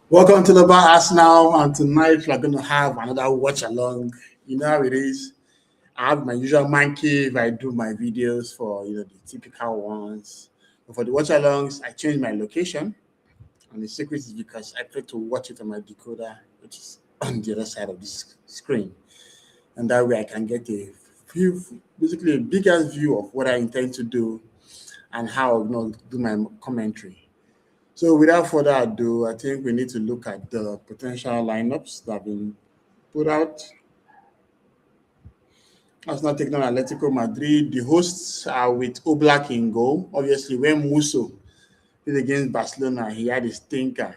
Welcome to the bar Arsenal, and tonight we're going to have another watch along. You know how it is. I have my usual man cave. I do my videos for the typical ones. But for the watch alongs, I changed my location, and the secret is because I prefer to watch it on my decoder, which is on the other side of this screen, and that way I can get a view, basically a bigger view of what I intend to do and how do my commentary. So without further ado, I think we need to look at the potential lineups that have been put out. Arsenal taking on Atletico Madrid. The hosts are with Oblak in goal. Obviously, when Musso played against Barcelona, he had a stinker.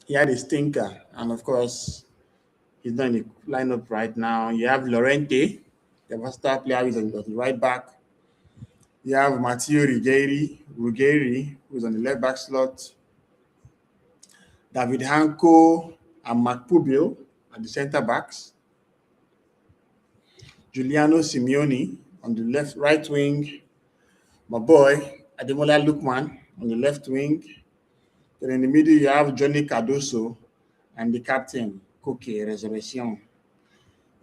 He had a stinker, and of course, he's not in the lineup right now. You have Lorente, the versatile player, who's on the right back. You have Matteo Ruggeri, who's on the left back slot. David Hanko and Mark Pubil at the centre backs. Giuliano Simeone on the right wing. My boy Ademola Lookman on the left wing. Then in the middle you have Johnny Cardoso and the captain Koke Resurrection.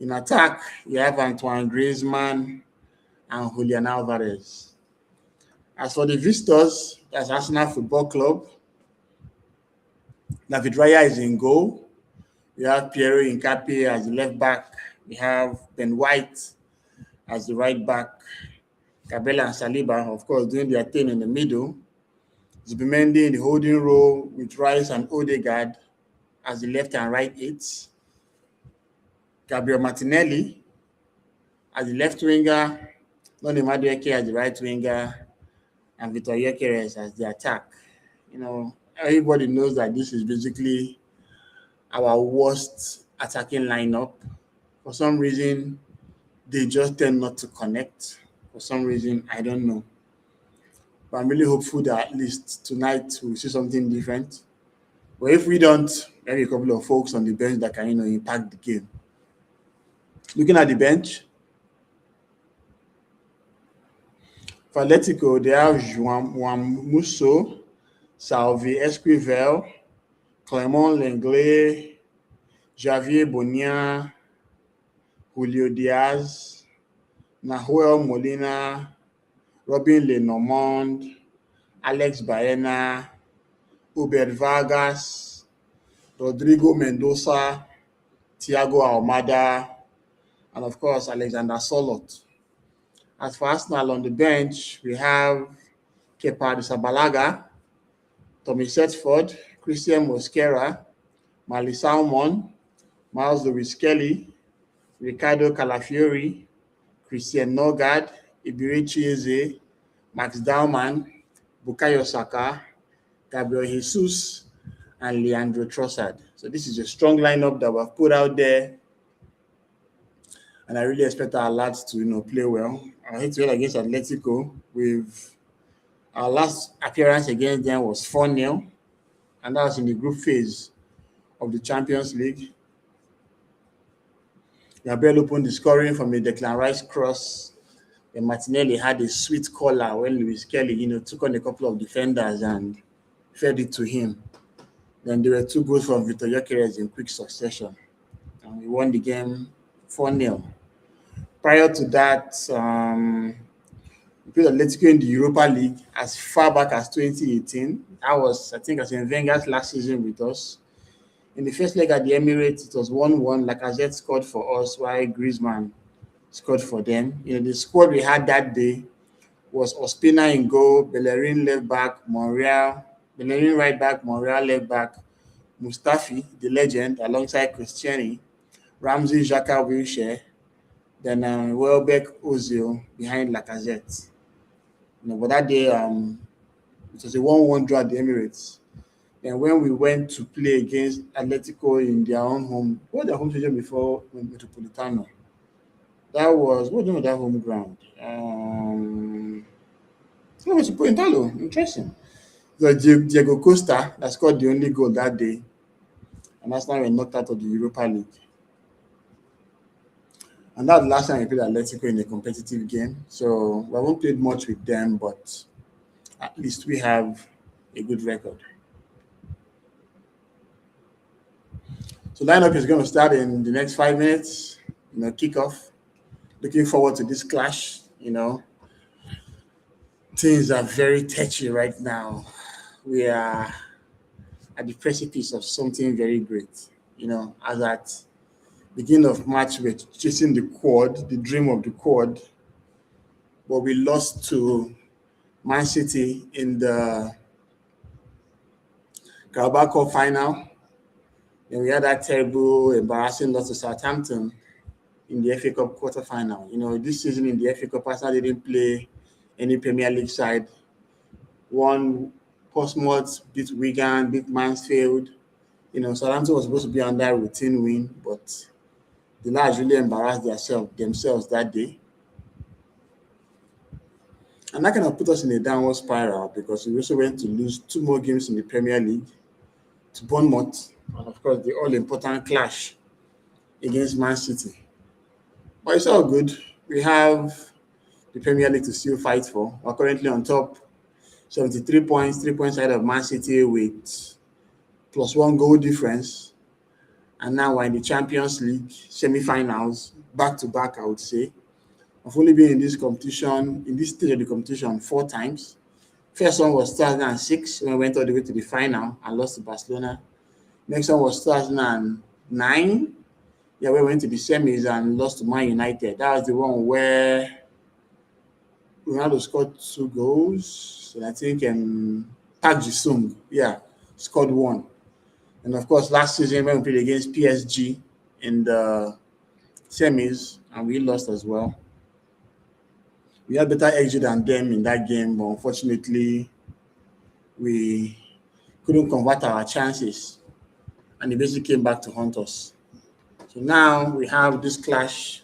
In attack you have Antoine Griezmann and Julian Alvarez. As for the visitors, that's Arsenal Football Club. David Raya is in goal. We have Piero Incapié as the left back. We have Ben White as the right back. Cabella and Saliba, of course, doing their thing in the middle. Zubimendi in the holding role with Rice and Odegaard as the left and right eights. Gabriel Martinelli as the left winger. Noni Madueke as the right winger. And Vitor Gyökeres as the attack. Everybody knows that this is basically our worst attacking lineup. For some reason, they just tend not to connect. For some reason, I don't know. But I'm really hopeful that at least tonight we'll see something different. But if we don't, maybe a couple of folks on the bench that can, impact the game. Looking at the bench, for Atletico, they have Juan Musso, Salvi Esquivel, Clement Lenglet, Javier Bonilla, Julio Diaz, Nahuel Molina, Robin Lenormand, Alex Baena, Hubert Vargas, Rodrigo Mendoza, Thiago Almada, and of course, Alexander Solot. As for Arsenal on the bench, we have Kepa Arrizabalaga, Tommy Setford, Christian Mosquera, Mali Salmon, Miles Lewis Kelly, Ricardo Calafiori, Christian Nogard, Iberichi Eze, Max Dauman, Bukayo Saka, Gabriel Jesus, and Leandro Trossard. So this is a strong lineup that we've put out there, and I really expect our lads to play well. I hate to against Atletico. Our last appearance against them was 4-0, and that was in the group phase of the Champions League. Gabriel opened the scoring from a Declan Rice cross. And Martinelli had a sweet collar when Lewis Kelly, took on a couple of defenders and fed it to him. Then there were 2 goals from Vitor Gyökeres in quick succession. And we won the game 4-0. Prior to that, we played Atletico in the Europa League as far back as 2018. That was, I think, as in Wenger's last season with us. In the first leg at the Emirates, it was 1-1. Lacazette scored for us, while Griezmann scored for them. The squad we had that day was Ospina in goal, Bellerin left back, Bellerin right back, Monreal left back, Mustafi, the legend, alongside Christiani, Ramsey, Xhaka, Wilshere, then Welbeck, Ozil behind Lacazette. But that day, it was a 1-1 draw at the Emirates. And when we went to play against Atletico in their own home, what was their home stadium before Metropolitano? That was, what do you know that home ground? It was Pointalo. Interesting. It was Diego Costa that scored the only goal that day. And that's now we're knocked out of the Europa League. And that's the last time we played Atletico in a competitive game. So we haven't played much with them, but at least we have a good record. So lineup is going to start in the next 5 minutes. Kickoff. Looking forward to this clash. Things are very touchy right now. We are at the precipice of something very great. As at beginning of March, we're chasing the quad, the dream of the quad, but we lost to Man City in the Carabao Cup final. And we had that terrible, embarrassing loss to Southampton in the FA Cup quarterfinal. This season in the FA Cup, Arsenal didn't play any Premier League side. One Portsmouth beat Wigan, beat Mansfield. Southampton was supposed to be on that routine win, but the lads really embarrassed themselves that day. And that kind of put us in a downward spiral because we also went to lose 2 more games in the Premier League to Bournemouth, and of course the all-important clash against Man City. But it's all good. We have the Premier League to still fight for. We're currently on top, 73 points, 3 points ahead of Man City with +1 goal difference. And now we're in the Champions League semi-finals, back-to-back, I would say. I've only been in this competition, in this stage of the competition, 4 times. First one was 2006 when we went all the way to the final and lost to Barcelona. Next one was 2009. Yeah, we went to the semis and lost to Man United. That was the one where Ronaldo scored 2 goals. And I think Park Ji-sung, scored 1. And of course, last season when we played against PSG in the semis, and we lost as well. We had better exit than them in that game, but unfortunately, we couldn't convert our chances, and they basically came back to haunt us. So now we have this clash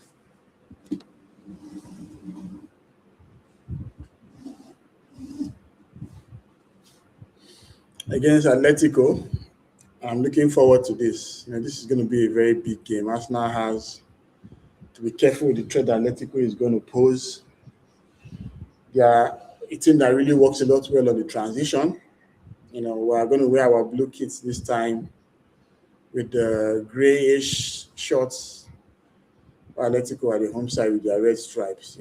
against Atletico. I'm looking forward to this. This is going to be a very big game. Arsenal has to be careful with the threat that Atletico is going to pose. They are a team that really works a lot well on the transition. We are going to wear our blue kits this time with the grayish shorts. Atletico at the home side with their red stripes.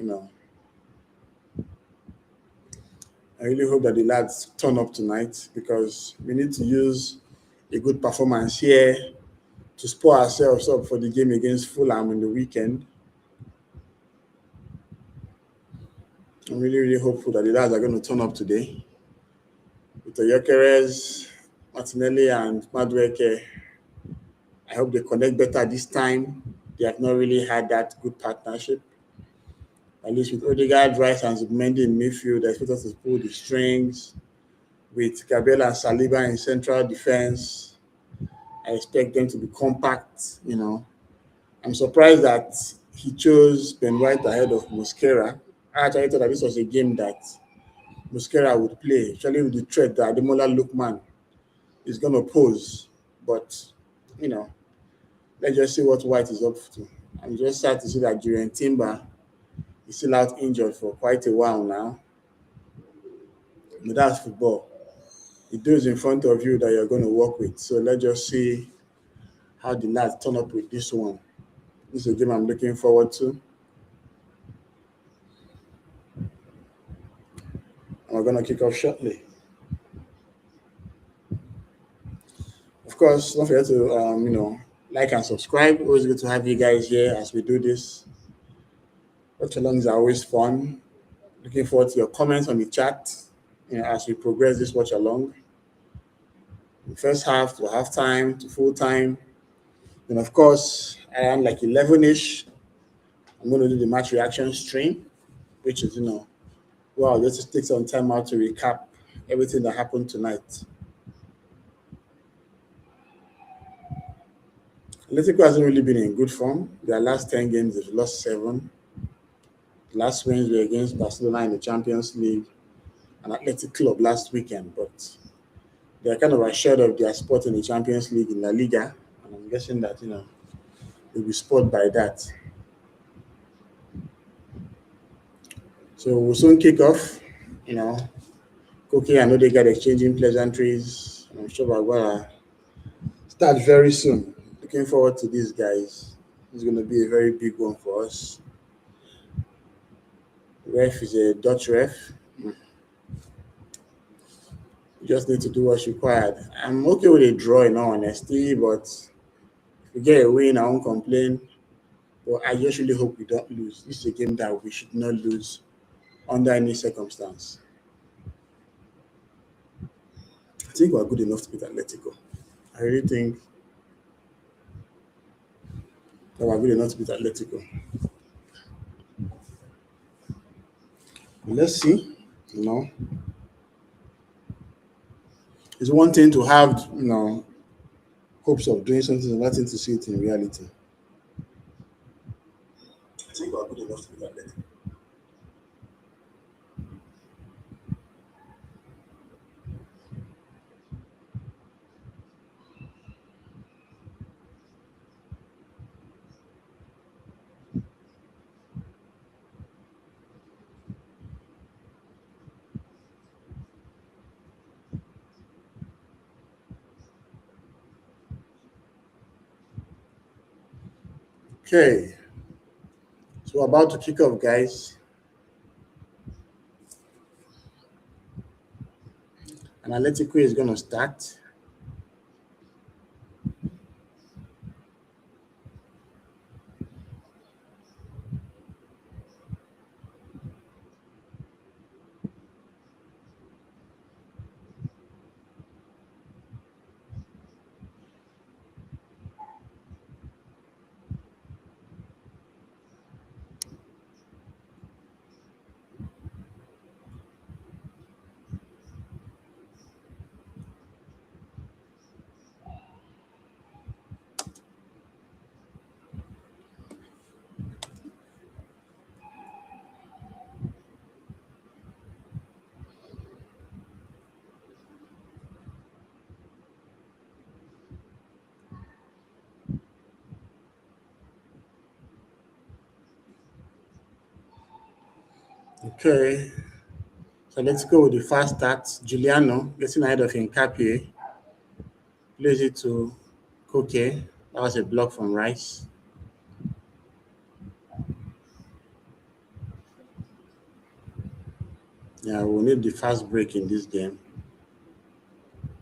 I really hope that the lads turn up tonight because we need to use a good performance here to spur ourselves up for the game against Fulham in the weekend. I'm really, really hopeful that the lads are going to turn up today. With the Gyökeres, Martinelli, and Madueke, I hope they connect better this time. They have not really had that good partnership. At least with Odegaard, Rice, and Zubimendi in midfield, I expect us to pull the strings. With Gabriel and Saliba in central defense, I expect them to be compact. I'm surprised that he chose Ben White ahead of Mosquera. I actually thought that this was a game that Mosquera would play, especially with the threat that Ademola Lookman is going to pose. But, let's just see what White is up to. I'm just sad to see that Julian Timber is still out injured for quite a while now. But that's football. It does in front of you that you're going to work with. So let's just see how the lads turn up with this one. This is a game I'm looking forward to. And we're going to kick off shortly. Of course, don't forget to, like and subscribe. Always good to have you guys here as we do this. Watchalongs are always fun. Looking forward to your comments on the chat as we progress this watch-along. First half to halftime to full time. And of course, around like 11-ish, I'm going to do the match reaction stream, which is, I'll just take some time out to recap everything that happened tonight. Atletico hasn't really been in good form. Their last 10 games, they've lost 7. The last wins were against Barcelona in the Champions League and Athletic Club last weekend, but they're kind of assured of their spot in the Champions League in La Liga, and I'm guessing that, they'll be spotted by that. So we'll soon kick off. You know, Cookie and Odegaard exchanging pleasantries. I'm sure we're gonna start very soon. Looking forward to these guys. It's going to be a very big one for us. Ref is a Dutch ref. We just need to do what's required. I'm okay with a draw in all honesty, but if we get a win, I won't complain. But I just really hope we don't lose. This is a game that we should not lose under any circumstance. I think we're good enough to beat Atletico. I really think that we're good enough to beat Atletico. But let's see. You know, it's one thing to have hopes of doing something, another thing to see it in reality. I think we're good enough to beat Atletico. Okay, so we're about to kick off, guys. And Atletico is going to start. Okay, so let's go with the fast start. Giuliano getting ahead of Nkapie. Plays it to Koke. That was a block from Rice. Yeah, we'll need the fast break in this game.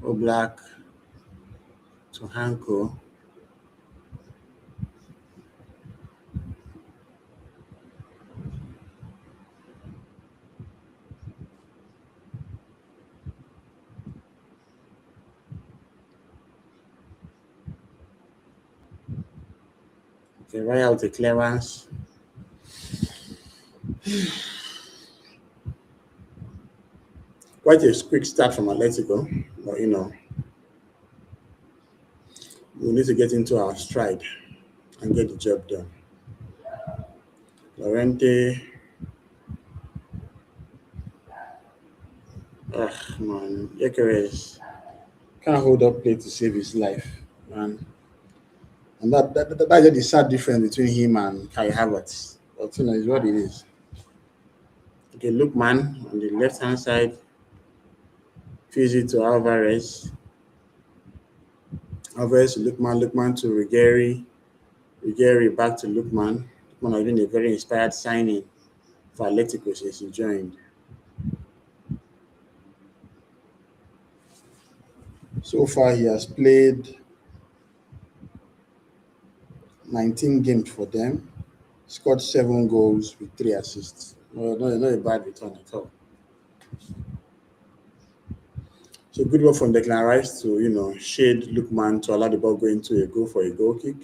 Oblak to Hanko. Okay, right out the clearance. Quite a quick start from Atletico, but we need to get into our stride and get the job done. Lorente. Ugh, man. Gyökeres can't hold up play to save his life, man. And that's the sad difference between him and Kai Havertz. But is what it is. Okay, Lookman on the left hand side, feeds it to Alvarez. Alvarez to Lookman to Ruggieri. Ruggieri back to Lookman. Lookman has been a very inspired signing for Atletico since he joined. So far, he has played 19 games for them, scored 7 goals with 3 assists. No, not a bad return at all. So good work from Declan Rice to, shade Lookman to allow the ball go into a goal for a goal kick.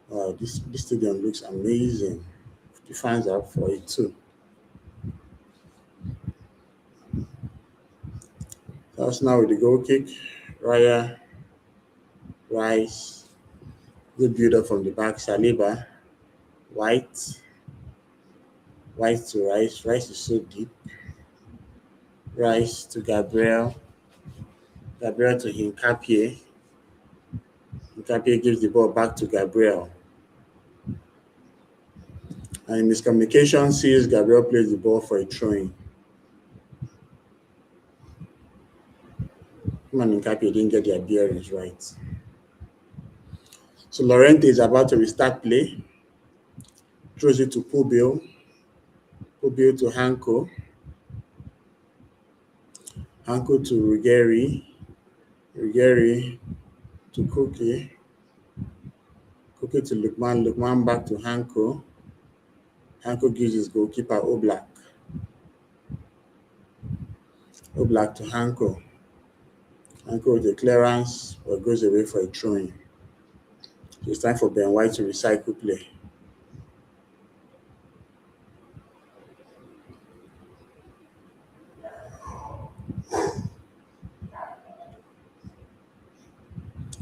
Wow, this stadium looks amazing. The fans are up for it too. That's now with the goal kick. Raya, Rice, good build up from the back. Saliba, White to Rice. Rice is so deep. Rice to Gabriel. Gabriel to Hincapie. Hincapie gives the ball back to Gabriel. And miscommunication sees Gabriel plays the ball for a throw-in. Man and Capi didn't get their bearings right. So Lorente is about to restart play. Throws it to Pubil. Pubil to Hanko. Hanko to Ruggeri. Ruggeri to Cookie. Cookie to Lukman. Lukman back to Hanko. Hanko gives his goalkeeper Oblak. Oblak to Hanko. Hanko with a clearance, but goes away for a throw-in. So it's time for Ben White to recycle play.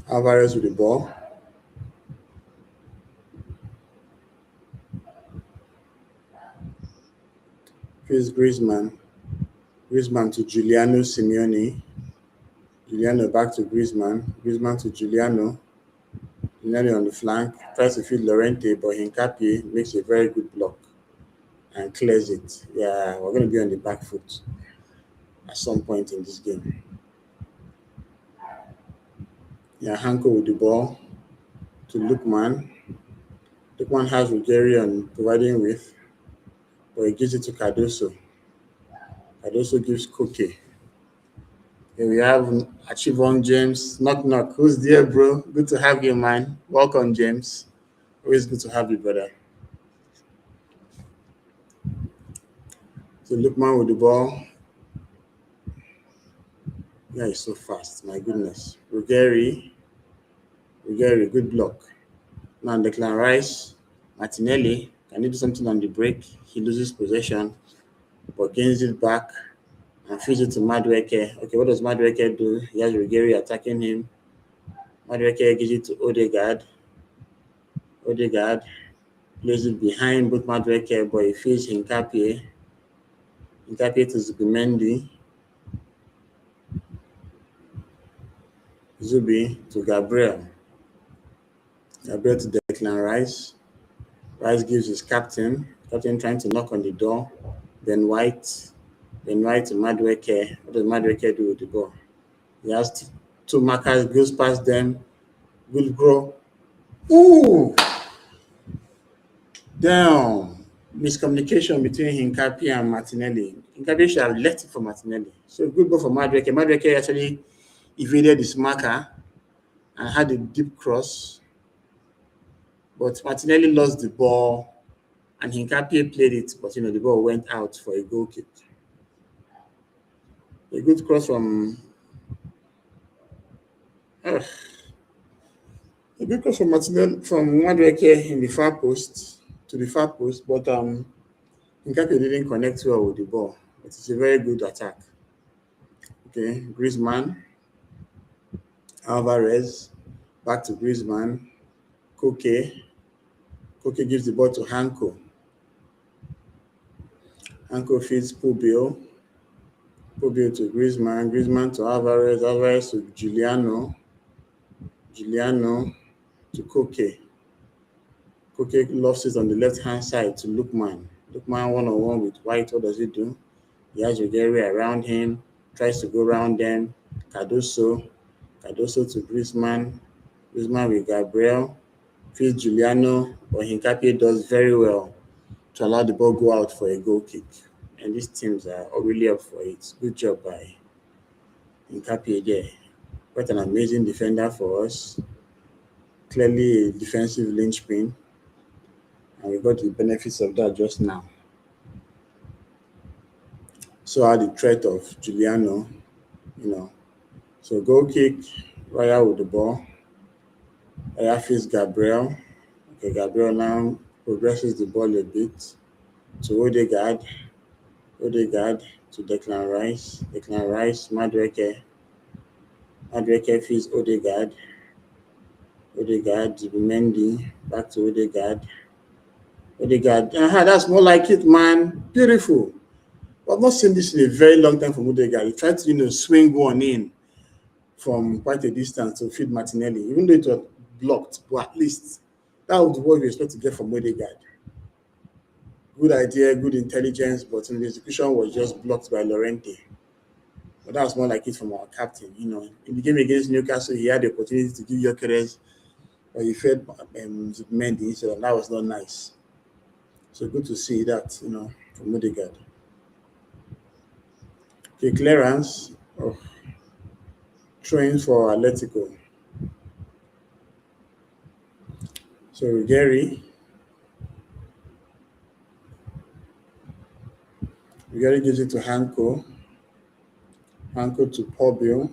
Alvarez with the ball. Here's Griezmann. Griezmann to Giuliano Simeone. Giuliano back to Griezmann. Griezmann to Giuliano. Giuliano on the flank. Tries to feed Lorente, but Hincapié makes a very good block and clears it. Yeah, we're going to be on the back foot at some point in this game. Yeah, Hanko with the ball to Lukman. Lukman has Ruggeri on providing with, but he gives it to Cardoso. Cardoso gives Koke. Here we have Achivon James. Knock, knock. Who's there, bro? Good to have you, man. Welcome, James. Always good to have you, brother. So Lukman with the ball. Yeah, he's so fast. My goodness. Ruggeri, good block. Now Declan Rice. Martinelli. Can he do something on the break? He loses possession, but gains it back and feeds it to Madueke. Okay, what does Madueke do? He has Ruggeri attacking him. Madueke gives it to Odegaard. Odegaard plays it behind both Madueke, but he feeds Hincapié. Hincapié to Zubimendi. Zubi to Gabriel. Gabriel to Declan Rice. Rice gives his captain. Captain trying to knock on the door. Ben White. Ben White to Madueke. What does Madueke do with the ball? He has two markers, goes past them. Good grow. Ooh! Down. Miscommunication between Hincapié and Martinelli. Hincapié should have left it for Martinelli. So good ball for Madueke. Madueke actually evaded his marker and had a deep cross. But Martinelli lost the ball and Hincapié played it, but the ball went out for a goal kick. A good cross from Martinelli from Madueke in the far post to the far post, but Hincapié didn't connect well with the ball. But it's a very good attack. Okay, Griezmann, Alvarez, back to Griezmann, Koke. Koke gives the ball to Hanko. Hanko feeds Pubil. Pubil to Griezmann. Griezmann to Alvarez. Alvarez to Giuliano. Giuliano to Koke. Koke lofts it on the left-hand side to Lukman. Lukman one-on-one with White. What does he do? He has Ruggeri around him. Tries to go around them. Cardoso to Griezmann. Griezmann with Gabriel. Feeds Giuliano, but Hincapié does very well to allow the ball go out for a goal kick. And these teams are really up for it. Good job by Hincapié there. What an amazing defender for us. Clearly a defensive linchpin. And we got the benefits of that just now. So had the threat of Giuliano, So goal kick, Raya with the ball. Raya feeds Gabriel. Okay, Gabriel now progresses the ball a bit to Odegaard. Odegaard to Declan Rice. Declan Rice, Madueke. Madueke feeds Odegaard. Odegaard, Zubimendi, back to Odegaard. Odegaard, that's more like it, man. Beautiful. I've not seen this in a very long time from Odegaard. He tried to, swing one in from quite a distance to feed Martinelli, even though it was blocked, but at least that was what we expect to get from Odegaard. Good idea, good intelligence, but the execution was just blocked by Llorente. But that was more like it from our captain. In the game against Newcastle, he had the opportunity to give Gyökeres, but he fed Mendy, so that was not nice. So good to see that, from Odegaard. Okay, clearance of throwing for Atletico. So Ruggieri gives it to Hanko to Pubil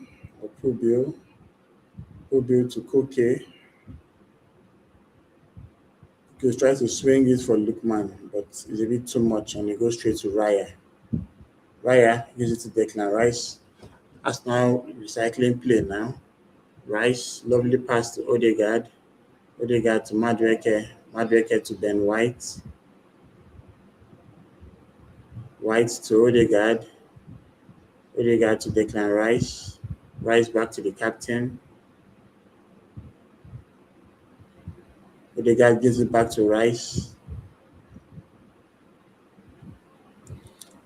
to Koke. He's trying to swing it for Lukman, but it's a bit too much, and it goes straight to Raya. Raya gives it to Declan Rice. That's now recycling play now. Rice, lovely pass to Odegaard. Odegaard to Madueke to Ben White. White to Odegaard. Odegaard to Declan Rice. Rice back to the captain. Odegaard gives it back to Rice.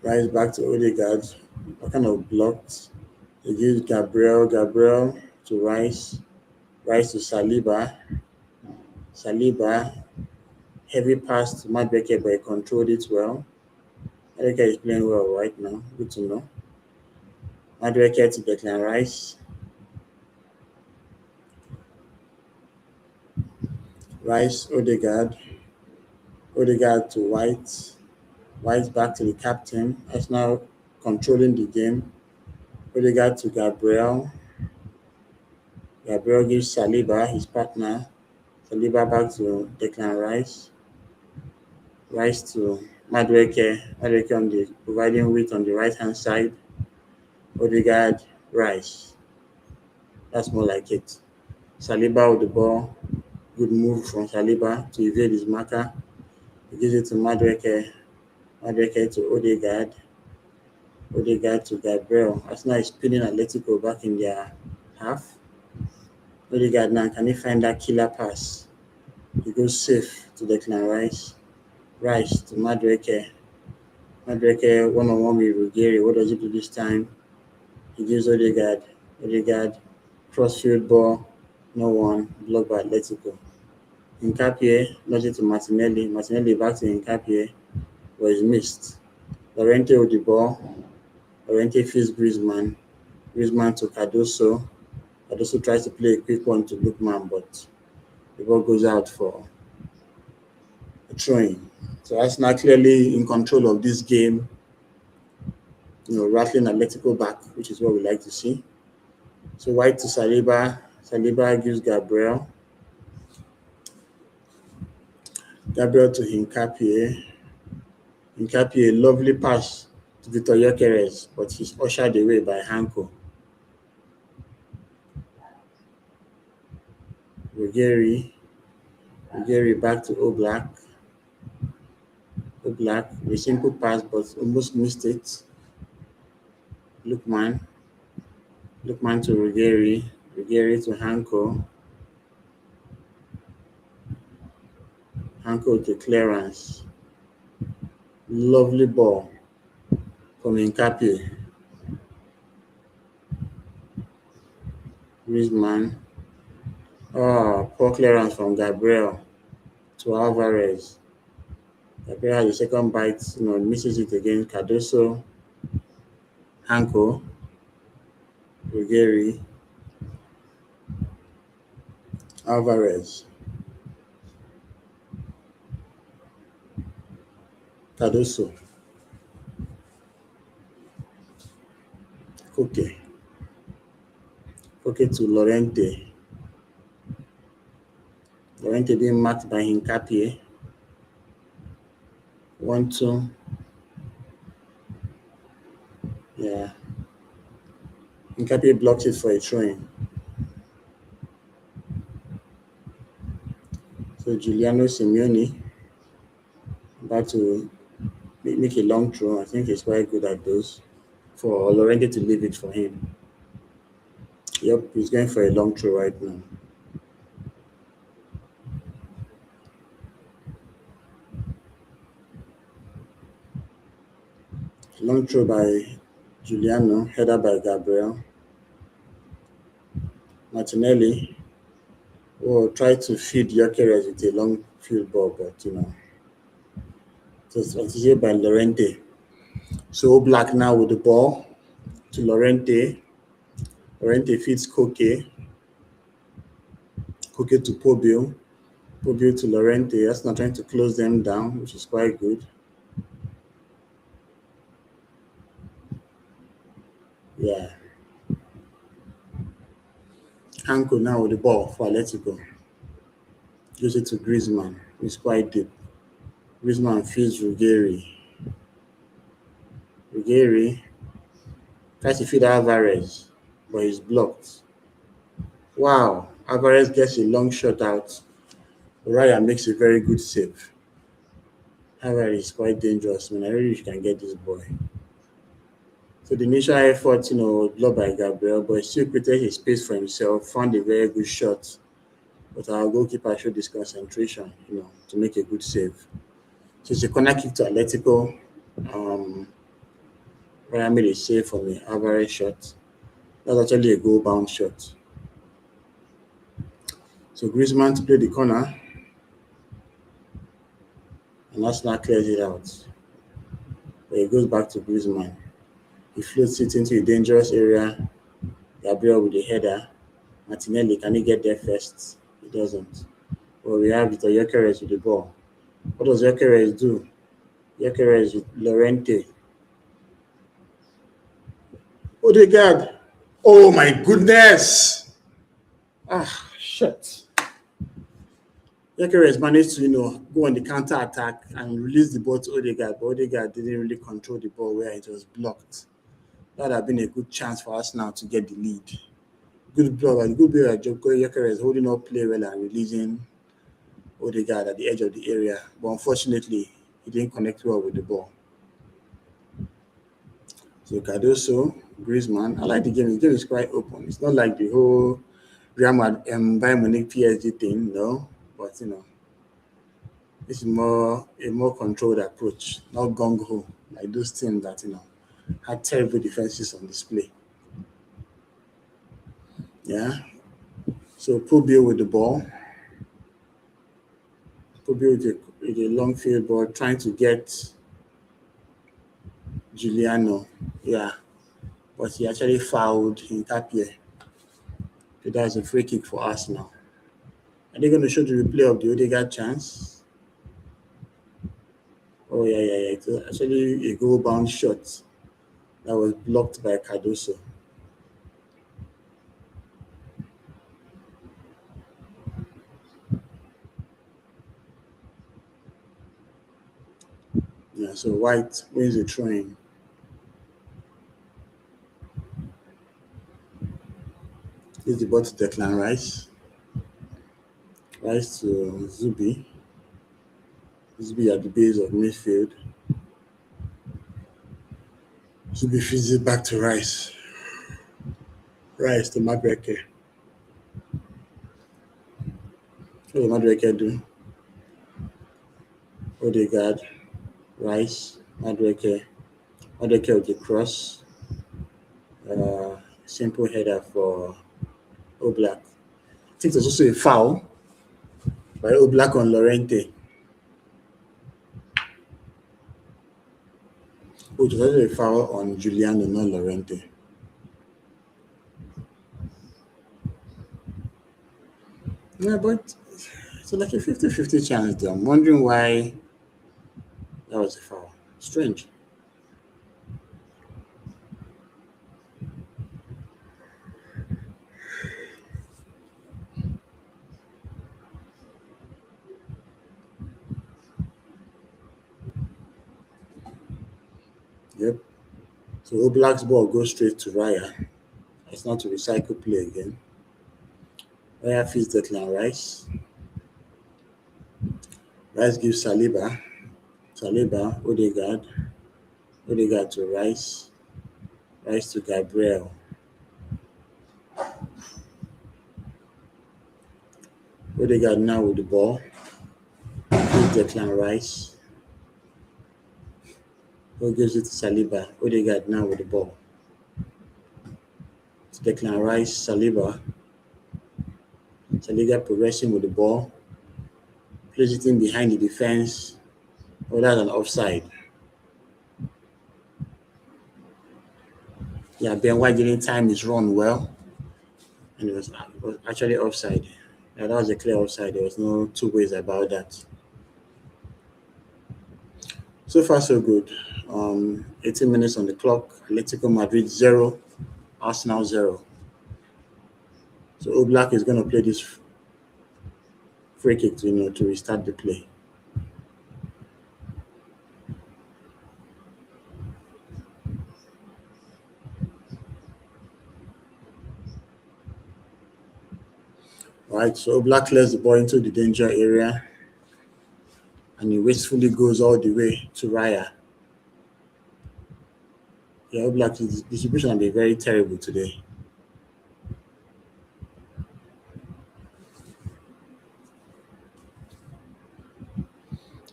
Rice back to Odegaard. What kind of blocked? He gives Gabriel to Rice. Rice to Saliba. Heavy pass to Madueke, but he controlled it well. Madueke is playing well right now. Good to know. Madueke to Declan Rice. Rice, Odegaard to White. White back to the captain. That's now controlling the game. Odegaard to Gabriel. Gabriel gives Saliba, his partner. Saliba back to Declan Rice. Rice to Madueke on the providing width on the right hand side. Odegaard, Rice. That's more like it. Saliba with the ball. Good move from Saliba to evade his marker. He gives it to Madueke to Odegaard. Odegaard to Gabriel. Arsenal is spinning Atletico back in their half. Odegaard now, can he find that killer pass? He goes safe to Declan Rice. Rice to Madueke. Madueke one-on-one with Ruggieri. What does he do this time? He gives Odegaard. Crossfield ball. No one. Blocked by Atletico. Nkapie, nothing to Martinelli. Martinelli back to Nkapie. But he's missed. Llorente with the ball. Llorente feeds Griezmann. Griezmann to Cardoso. Cardoso tries to play a quick one to Lukman, but the ball goes out for a throw-in. So Arsenal clearly in control of this game, rattling Atletico back, which is what we like to see. So White to Saliba. Saliba gives Gabriel. Gabriel to Nkapie. Nkapie, lovely pass to Victor Gyökeres, but he's ushered away by Hanko. Ruggieri back to Oblak. A simple pass, but almost missed it. Lukman to Ruggieri to Hanko to clearance. Lovely ball from Nkapie. Griezmann. Poor clearance from Gabriel to Alvarez. Gabriel has the second bite, misses it again. Cardoso, Hanko, Ruggieri, Alvarez, Cardoso, Koke to Llorente. Llorente being marked by Nkapie. 1-2. Yeah. Nkapie blocks it for a throw-in. So Giuliano Simeone about to make a long throw. I think he's quite good at those. For Llorente to leave it for him. Yep, he's going for a long throw right now. Long throw by Giuliano, header by Gabriel. Martinelli will try to feed Gyökeres with a long field ball, but it was anticipated by Llorente. So Black now with the ball to Llorente. Llorente feeds Koke. Koke to Pobio. Pobio to Llorente. That's not trying to close them down, which is quite good. Yeah. Hanko now with the ball for Atletico. Gives it to Griezmann, who's quite deep. Griezmann feeds Ruggieri. Ruggieri tries to feed Alvarez, but he's blocked. Wow. Alvarez gets a long shot out. Raya makes a very good save. Alvarez is quite dangerous. I really wish you can get this boy. So the initial effort, blocked by Gabriel, but he still created a space for himself, found a very good shot. But our goalkeeper showed this concentration, to make a good save. So it's a corner kick to Atletico. Raya made a save from the Alvarez shot. That's actually a goal-bound shot. So Griezmann to play the corner. And Arsenal clears it out. But it goes back to Griezmann. He floats it into a dangerous area. Gabriel with a header. Martinelli, can he get there first? He doesn't. Well, we have Vitor Gyökeres with the ball. What does Gyökeres do? Gyökeres with Llorente. Odegaard. Oh my goodness! Shit. Gyökeres managed to, go on the counter attack and release the ball to Odegaard, but Odegaard didn't really control the ball where it was blocked. That would have been a good chance for us now to get the lead. Good block, and good player. Gyökeres holding up play well and releasing Odegaard at the edge of the area. But unfortunately, he didn't connect well with the ball. So Cardoso, Griezmann. I like the game. The game is quite open. It's not like the whole Real Madrid, Bayern Munich PSG thing, no. But this is a more controlled approach, not gung ho like those teams that had terrible defenses on display. Yeah. So Pobio with the ball. Pobio with a long field ball, trying to get Giuliano. Yeah. But he actually fouled Hincapié. So that's a free kick for us now. Are they going to show the replay of the Odegaard chance? Oh, yeah. It was actually a goal-bound shot that was blocked by Cardoso. Yeah, so White wins the throwing. Gives the ball to Declan Rice. Rice to Zubi. Zubi at the base of midfield. Zubi feeds it back to Rice. Rice to Madueke. What did Madueke do? Odegaard, Rice, Madueke. Madueke with the cross. Simple header for Oblak. I think there's also a foul by Oblak on Llorente. Which was also a foul on Giuliano, not Llorente. Yeah, but it's like a 50-50 chance there. I'm wondering why that was a foul. Strange. Yep. So Oblak's ball goes straight to Raya. It's not to recycle play again. Raya feeds Declan Rice. Rice gives Saliba. Saliba, Odegaard. Odegaard to Rice. Rice to Gabriel. Odegaard now with the ball. Gives Declan Rice. Who gives it to Saliba? Odegaard now with the ball. To Declan Rice, Saliba. Saliba progressing with the ball. Plays it in behind the defense. Oh, that's an offside. Yeah, Ben White didn't time his run well. And it was actually offside. Yeah, that was a clear offside. There was no two ways about that. So far, so good. 18 minutes on the clock. Atletico Madrid 0, Arsenal 0. So Oblak is going to play this free kick to restart the play. All right, so Oblak clears the ball into the danger area and he wastefully goes all the way to Raya. Yeah, Oblak's distribution will be very terrible today.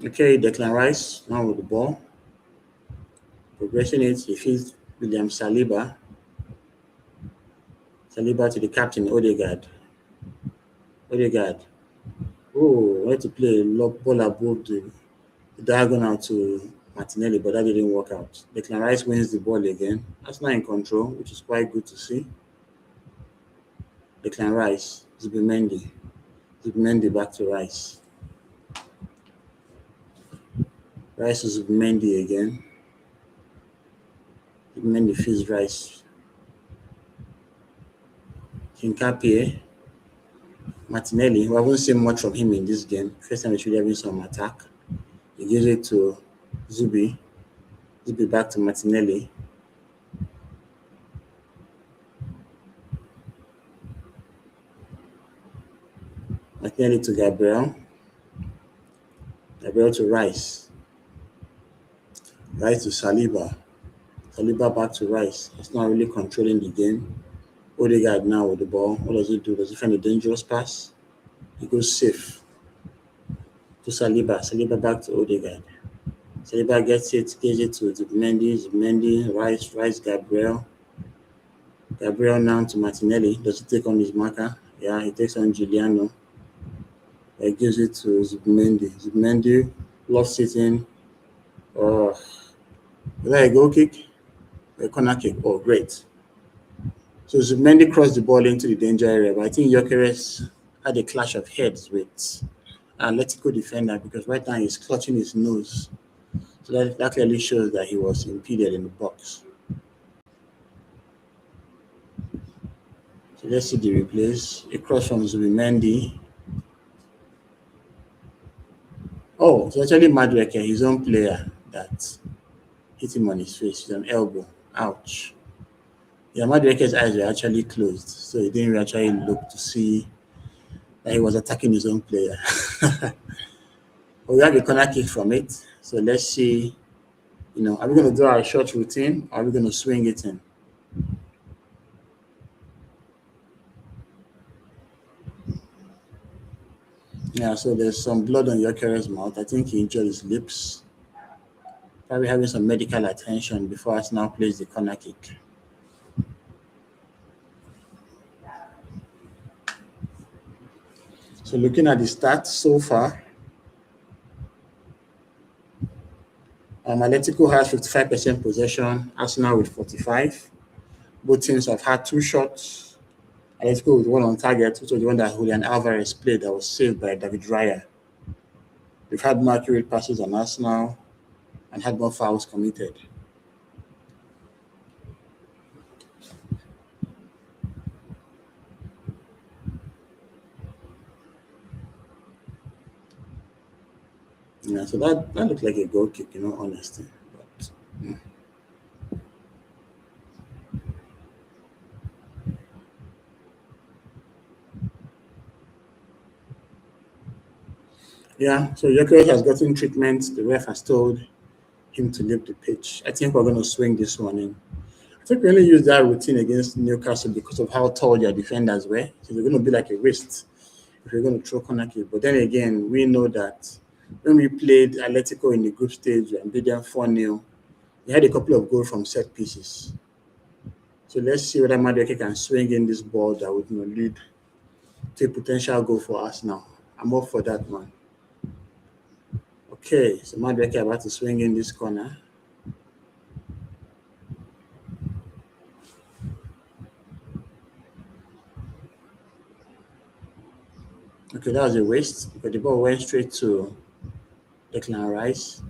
Okay, Declan Rice now with the ball. Progression it, he feeds William Saliba. Saliba to the captain, Odegaard. Odegaard. Oh, wanted to play a ball above the diagonal to Martinelli, but that didn't work out. Declan Rice wins the ball again. That's not in control, which is quite good to see. Declan Rice, Zubimendi. Zubimendi back to Rice. Rice to Zubimendi again. Zubimendi feeds Rice. Hinkapie. Martinelli, we haven't seen much from him in this game. First time he's really having some attack. He gives it to Zubi. Zubi back to Martinelli. Martinelli to Gabriel. Gabriel to Rice. Rice to Saliba. Saliba back to Rice. It's not really controlling the game. Odegaard now with the ball. What does he do? Does he find a dangerous pass? He goes safe to Saliba. Saliba back to Odegaard. Saliba gets it to Zubimendi, Rice, Gabriel. Gabriel now to Martinelli. Does he take on his marker? Yeah, he takes on Giuliano. He gives it to Zubimendi. Zubimendi lost it in. Oh, is that a goal kick? A corner kick. Oh, great. So Zubimendi crossed the ball into the danger area, but I think Gyökeres had a clash of heads with an Atletico defender because right now he's clutching his nose. So that clearly shows that he was impeded in the box. So let's see the replays. A cross from Zubimendi. Oh, it's actually Madueke, his own player, that hit him on his face with an elbow. Ouch. Yeah, Madueke's eyes were actually closed, so he didn't actually look to see that he was attacking his own player. But we have a corner kick from it. So let's see, are we going to do our short routine or are we going to swing it in? Yeah, so there's some blood on Gyökeres' mouth. I think he injured his lips. Probably having some medical attention before Arsenal plays the corner kick. So looking at the stats so far, Atletico has 55% possession, Arsenal with 45. Both teams have had two shots. Atletico with one on target, which was the one that Julian Alvarez played that was saved by David Raya. They've had more accurate passes than Arsenal and had more fouls committed. Yeah, so that looked like a goal kick, honestly. But, yeah, so Gyökeres has gotten treatment. The ref has told him to leave the pitch. I think we're going to swing this one in. I think we only used that routine against Newcastle because of how tall their defenders were. So they're going to be like a wrist if you're going to throw corner kick. But then again, we know that when we played Atletico in the group stage and beat them 4-0, He had a couple of goals from set pieces. So let's see whether Madueke can swing in this ball that would lead to a potential goal for us now. I'm up for that, man. Okay, so Madueke about to swing in this corner. Okay, that was a waste because the ball went straight to Declan Rice.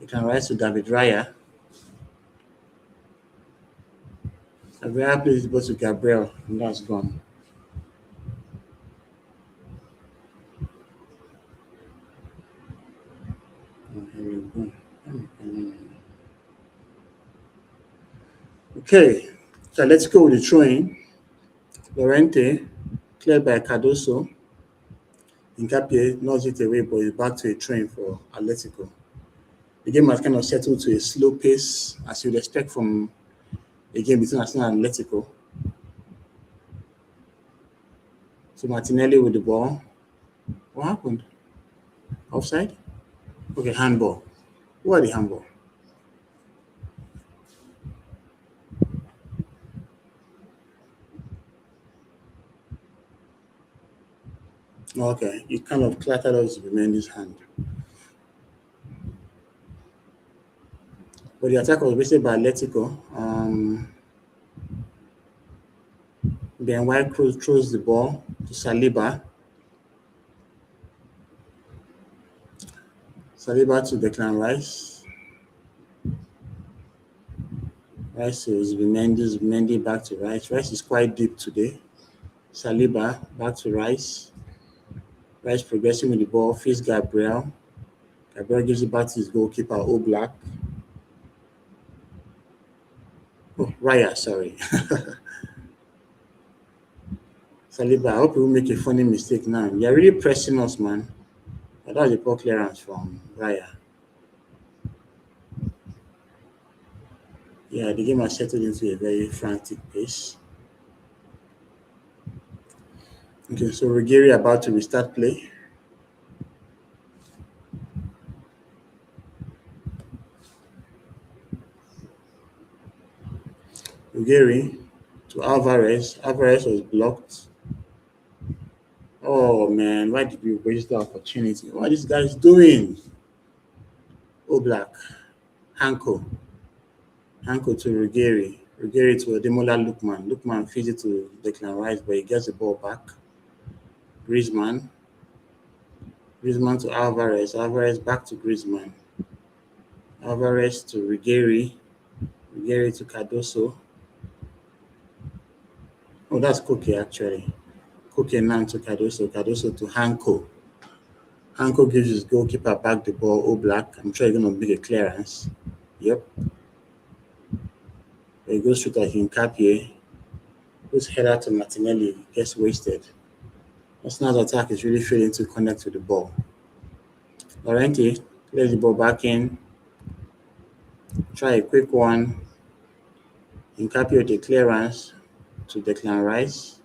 Declan Rice to David Raya. Raya plays the ball to Gabriel, and that's gone. Okay, so let's go with the throwing. Lorente, cleared by Cardoso. Nkapie knocks it away, but it's back to a train for Atletico. The game has kind of settled to a slow pace, as you'd expect from a game between Arsenal and Atletico. So Martinelli with the ball. What happened? Offside? Okay, handball. What are the handball? Okay, it kind of clattered us Mendy's hand. But the attack was wasted by Atletico. Ben White throws the ball to Saliba. Saliba to Declan Rice. Rice to Zubimendi. Zubimendi back to Rice. Rice is quite deep today. Saliba back to Rice. Rice progressing with the ball. Face Gabriel. Gabriel gives it back to his goalkeeper, Oblak. Oh, Raya, sorry. Saliba, I hope you won't make a funny mistake now. You're really pressing us, man. But that was a poor clearance from Raya. Yeah, the game has settled into a very frantic pace. Okay, so Ruggieri about to restart play. Ruggieri to Alvarez. Alvarez was blocked. Oh man, why did we waste the opportunity? What are these guys doing? Oblak. Hanko. Hanko to Ruggieri. Ruggieri to Ademola Lookman. Lookman feeds it to Declan Rice, but he gets the ball back. Griezmann. Griezmann to Alvarez. Alvarez back to Griezmann. Alvarez to Ruggieri. Ruggieri to Cardoso. Oh, that's Koke actually. Koke now to Cardoso. Cardoso to Hanko. Hanko gives his goalkeeper back the ball. Oblak. I'm sure he's going to make a clearance. Yep. He goes straight at Nkapie. Whose header to Martinelli gets wasted. Arsenal's attack is really failing to connect with the ball. Lorente plays the ball back in. Try a quick one. Nkapie with a clearance to Declan Rice.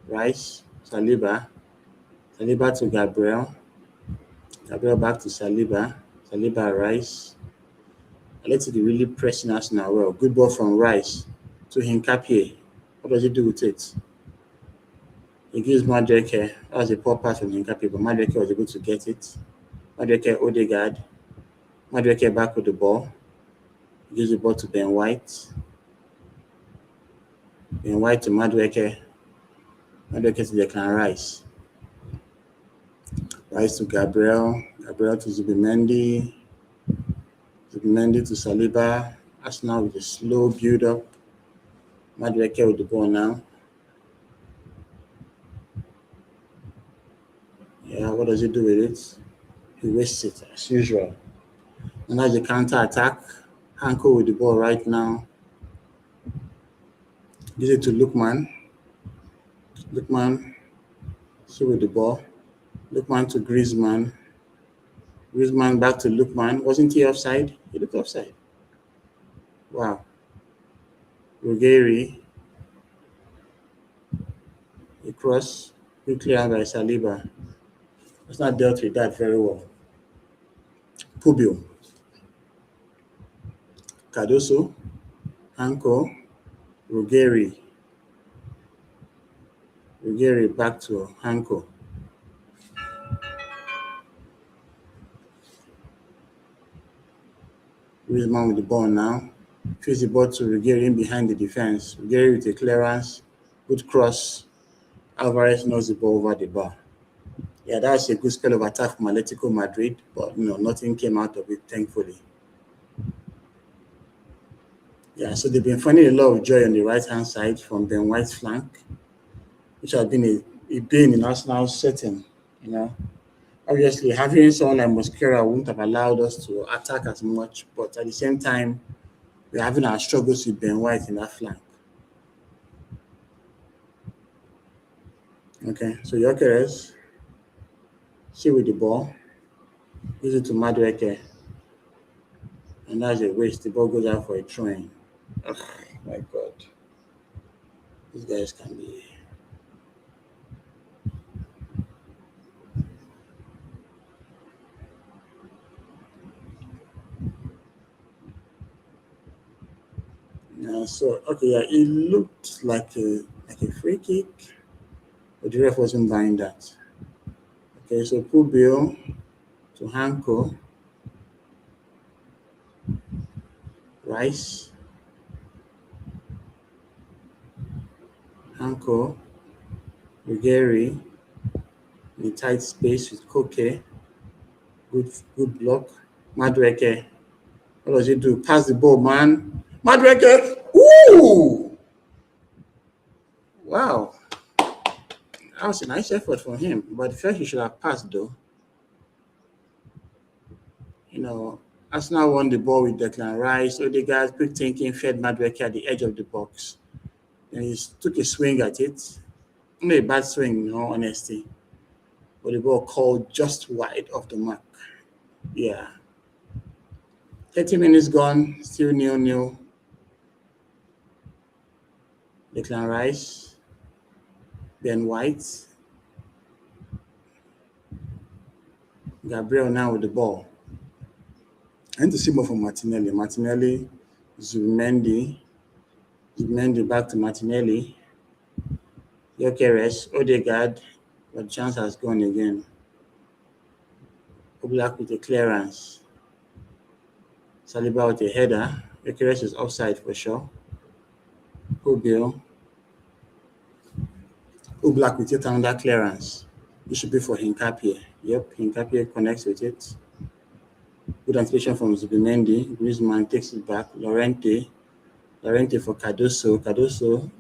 Rice, Saliba. Saliba to Gabriel. Gabriel back to Saliba. Saliba, Rice. Atletico really pressing us now. Well, good ball from Rice to Nkapie. What does he do with it? He gives Madueke. That was a poor pass from Nkapie, but Madueke was able to get it. Madueke, Odegaard. Madueke back with the ball. He gives the ball to Ben White. Ben White to Madueke. Madueke to Declan Rice. Rice to Gabriel. Gabriel to Zubimendi. Zubimendi to Saliba. Arsenal with a slow build-up. Madueke with the ball now. Yeah, what does he do with it? He wastes it as usual. And that's the counter-attack. Hanko with the ball right now. Gives it to Lookman. Lookman still with the ball. Lookman to Griezmann. Griezmann back to Lookman. Wasn't he offside? He looked offside. Wow. Ruggieri. A cross. Good clear by Saliba. It's not dealt with that very well. Pubio. Cardoso, Hanko, Ruggeri. Ruggeri back to Hanko. Griezmann with the ball now. Feeds the ball to Ruggeri in behind the defense. Ruggeri with a clearance. Good cross. Alvarez knows the ball over the bar. Yeah, that was a good spell of attack from Atletico Madrid, but nothing came out of it, thankfully. Yeah, so they've been finding a lot of joy on the right-hand side from Ben White's flank, which has been a bane in Arsenal's setting. Obviously, having someone like Mosquera wouldn't have allowed us to attack as much, but at the same time, we're having our struggles with Ben White in that flank. Okay, so Gyökeres, see with the ball, use it to Madueke, and that's a waste. The ball goes out for a throw-in. Oh my God, these guys can be. It looked like a free kick, but the ref wasn't buying that. Okay, so Pubio to Hanko, Rice, Hanko, Ruggeri, in a tight space with Koke, good block. Madueke, what does he do? Pass the ball, man. Madueke, woo! Wow, that was a nice effort from him, but I felt he should have passed though. Arsenal won the ball with Declan Rice. Odegaard, quick thinking, fed Madueke at the edge of the box. And he took a swing at it. Not a bad swing, in all honesty. But the ball called just wide of the mark. Yeah. 30 minutes gone, still 0-0. Declan Rice, Ben White, Gabriel now with the ball. I need to see more from Martinelli. Martinelli, Zubimendi back to Martinelli. Gyökeres, Odegaard, but chance has gone again. Oblak with a clearance. Saliba with a header. Gyökeres is offside for sure. Oblak with it under clearance. It should be for Hinkapie. Yep, Hinkapie connects with it. Good anticipation from Zubimendi. Griezmann takes it back. Llorente for Cardoso.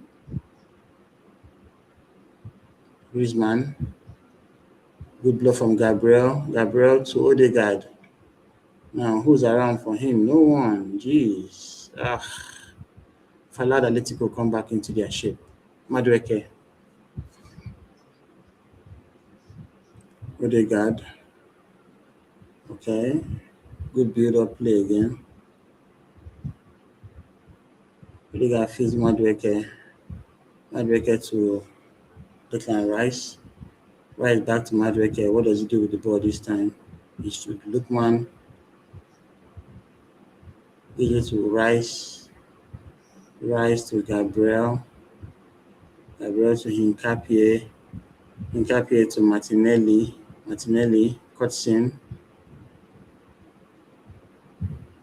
Griezmann. Good blow from Gabriel to Odegaard. Now, who's around for him? No one. Jeez. If I allowed Atletico come back into their shape. Madueke. Odegaard. Okay. Good build-up play again. Odegaard feeds Madueke. Madueke to Declan Rice. Rice back to Madueke. What does he do with the ball this time? He should Lookman. Gives it to Rice. Rice to Gabriel. Gabriel to Hinkapie. Hinkapie to Martinelli. Martinelli cuts in.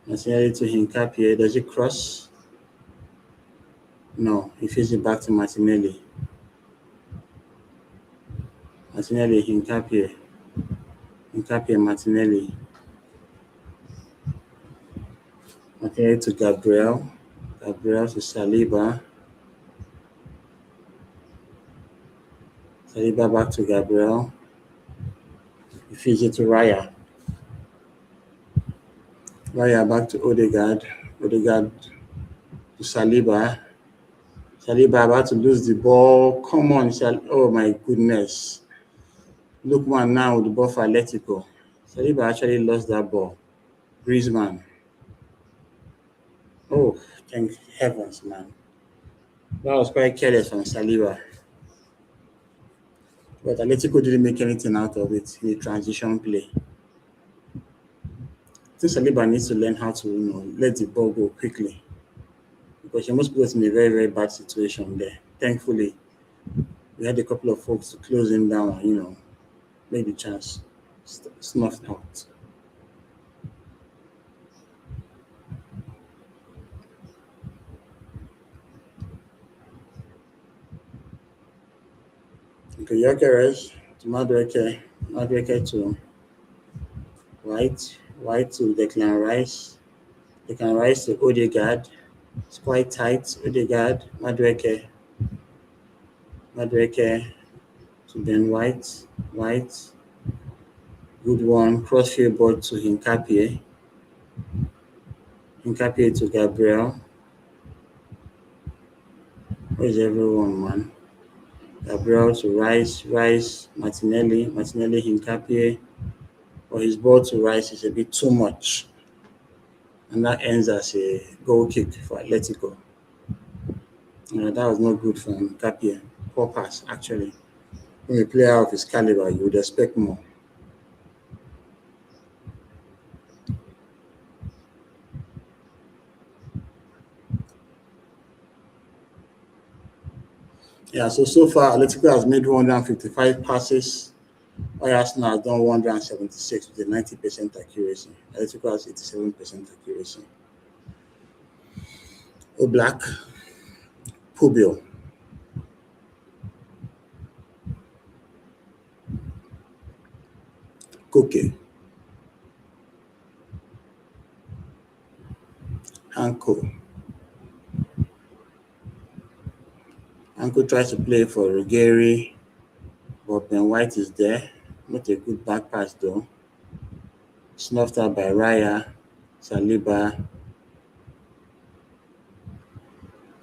Martinelli to Hinkapie. Does he cross? No, he feeds it back to Martinelli. Martinelli, Hinkapie. Hinkapie, Martinelli. Martinelli to Gabriel. Gabriel to Saliba. Saliba back to Gabriel. He feeds it to Raya. Raya back to Odegaard. Odegaard to Saliba. Saliba about to lose the ball. Come on, oh my goodness. Lookman now with the ball for Atletico. Saliba actually lost that ball. Griezmann. Oh, thank heavens, man. That was quite careless from Saliba. But Atletico didn't make anything out of it in the transition play. think Saliba needs to learn how to, let the ball go quickly because he almost put us in a very, very bad situation there. Thankfully, we had a couple of folks to close him down and, make the chance snuffed out. Okay, Gyökeres to Madueke, Madueke to White, White to Declan Rice, Declan Rice to Odegaard. It's quite tight. Odegaard, Madueke, Madueke to Ben White, White. Good one. Crossfield ball to Hinkapie, Hinkapie to Gabriel. Where's everyone, man? Gabriel to Rice, Rice, Martinelli, Martinelli, Hinkapie. But his ball to Rice is a bit too much. And that ends as a goal kick for Atletico. That was not good for Hinkapie. Poor pass, actually. When a player of his caliber, you would expect more. Yeah, so far, Atletico has made 155 passes. While Arsenal has done 176 with a 90% accuracy. Atletico has 87% accuracy. Oblak, Pubil, Koke, Hanko. Hanko tries to play for Ruggieri, but Ben White is there. Not a good back pass though. Snuffed out by Raya, Saliba.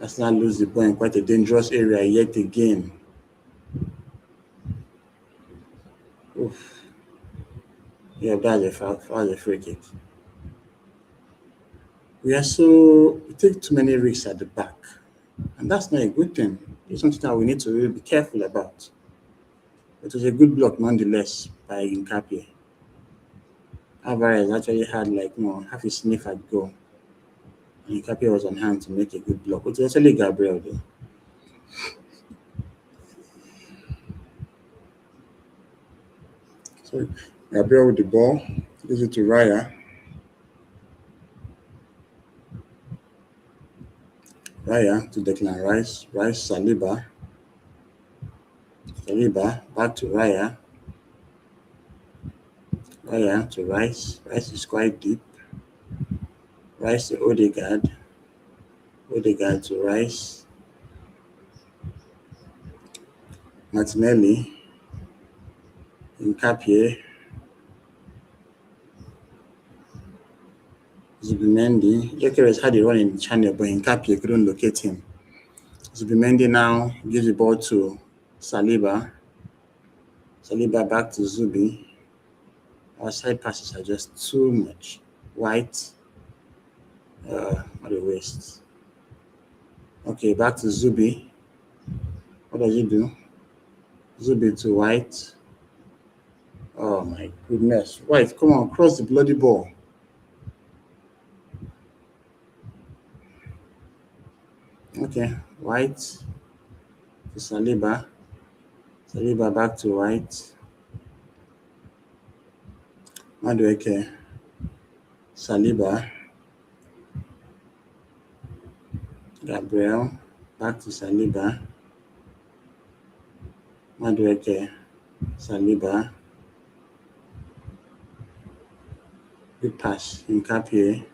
Arsenal lose the ball in quite a dangerous area yet again. Oof. Yeah, that's a foul. That's a free kick. We take too many risks at the back, and that's not a good thing. It's something that we need to really be careful about. It was a good block nonetheless by Nkapie. Alvarez actually had half a sniff at goal. And Nkapie was on hand to make a good block. It was actually Gabriel though. So Gabriel with the ball, gives it to Raya. Raya to Declan Rice. Rice Saliba. Saliba back to Raya. Raya to Rice. Rice is quite deep. Rice to Odegaard. Odegaard to Rice. Martinelli. Nkapie. Zubimendi. Gyökeres had a run in the channel, but Nkapie couldn't locate him. Zubimendi now gives the ball to Saliba. Saliba back to Zubi. Our side passes are just too much. White. What a waste. Okay, back to Zubi. What does he do? Zubi to White. Oh my goodness. White, come on, cross the bloody ball. Okay, White to Saliba. Saliba back to White. Madueke. Saliba. Gabriel. Back to Saliba. Madueke. Saliba. Good pass. Nkapie.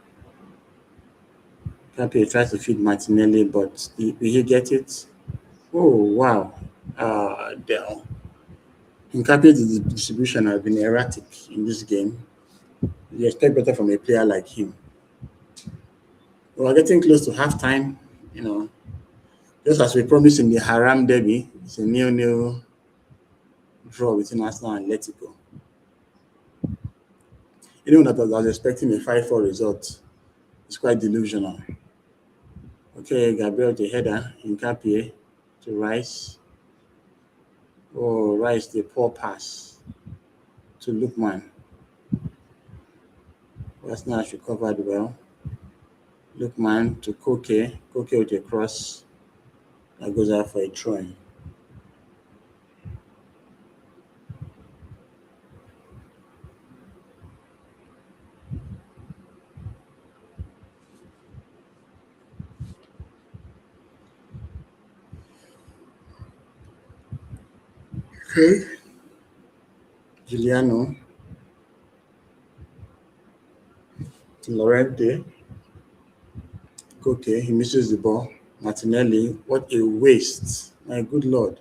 Nkapie tries to feed Martinelli, but will he get it? Oh, wow. Damn. Nkapie's distribution has been erratic in this game. You expect better from a player like him. We're getting close to halftime, just as we promised in the Haram Derby. It's a nil-nil draw between Arsenal and Atletico. Anyone that was expecting a 5-4 result is quite delusional. Okay, Gabriel the header, Nkapie to Rice. Oh, Rice, the poor pass to Lookman. Arsenal has recovered well. Lookman to Koke. Koke with a cross that goes out for a throw-in. Okay. Giuliano to Lorente. Koke, he misses the ball. Martinelli, what a waste. My good lord.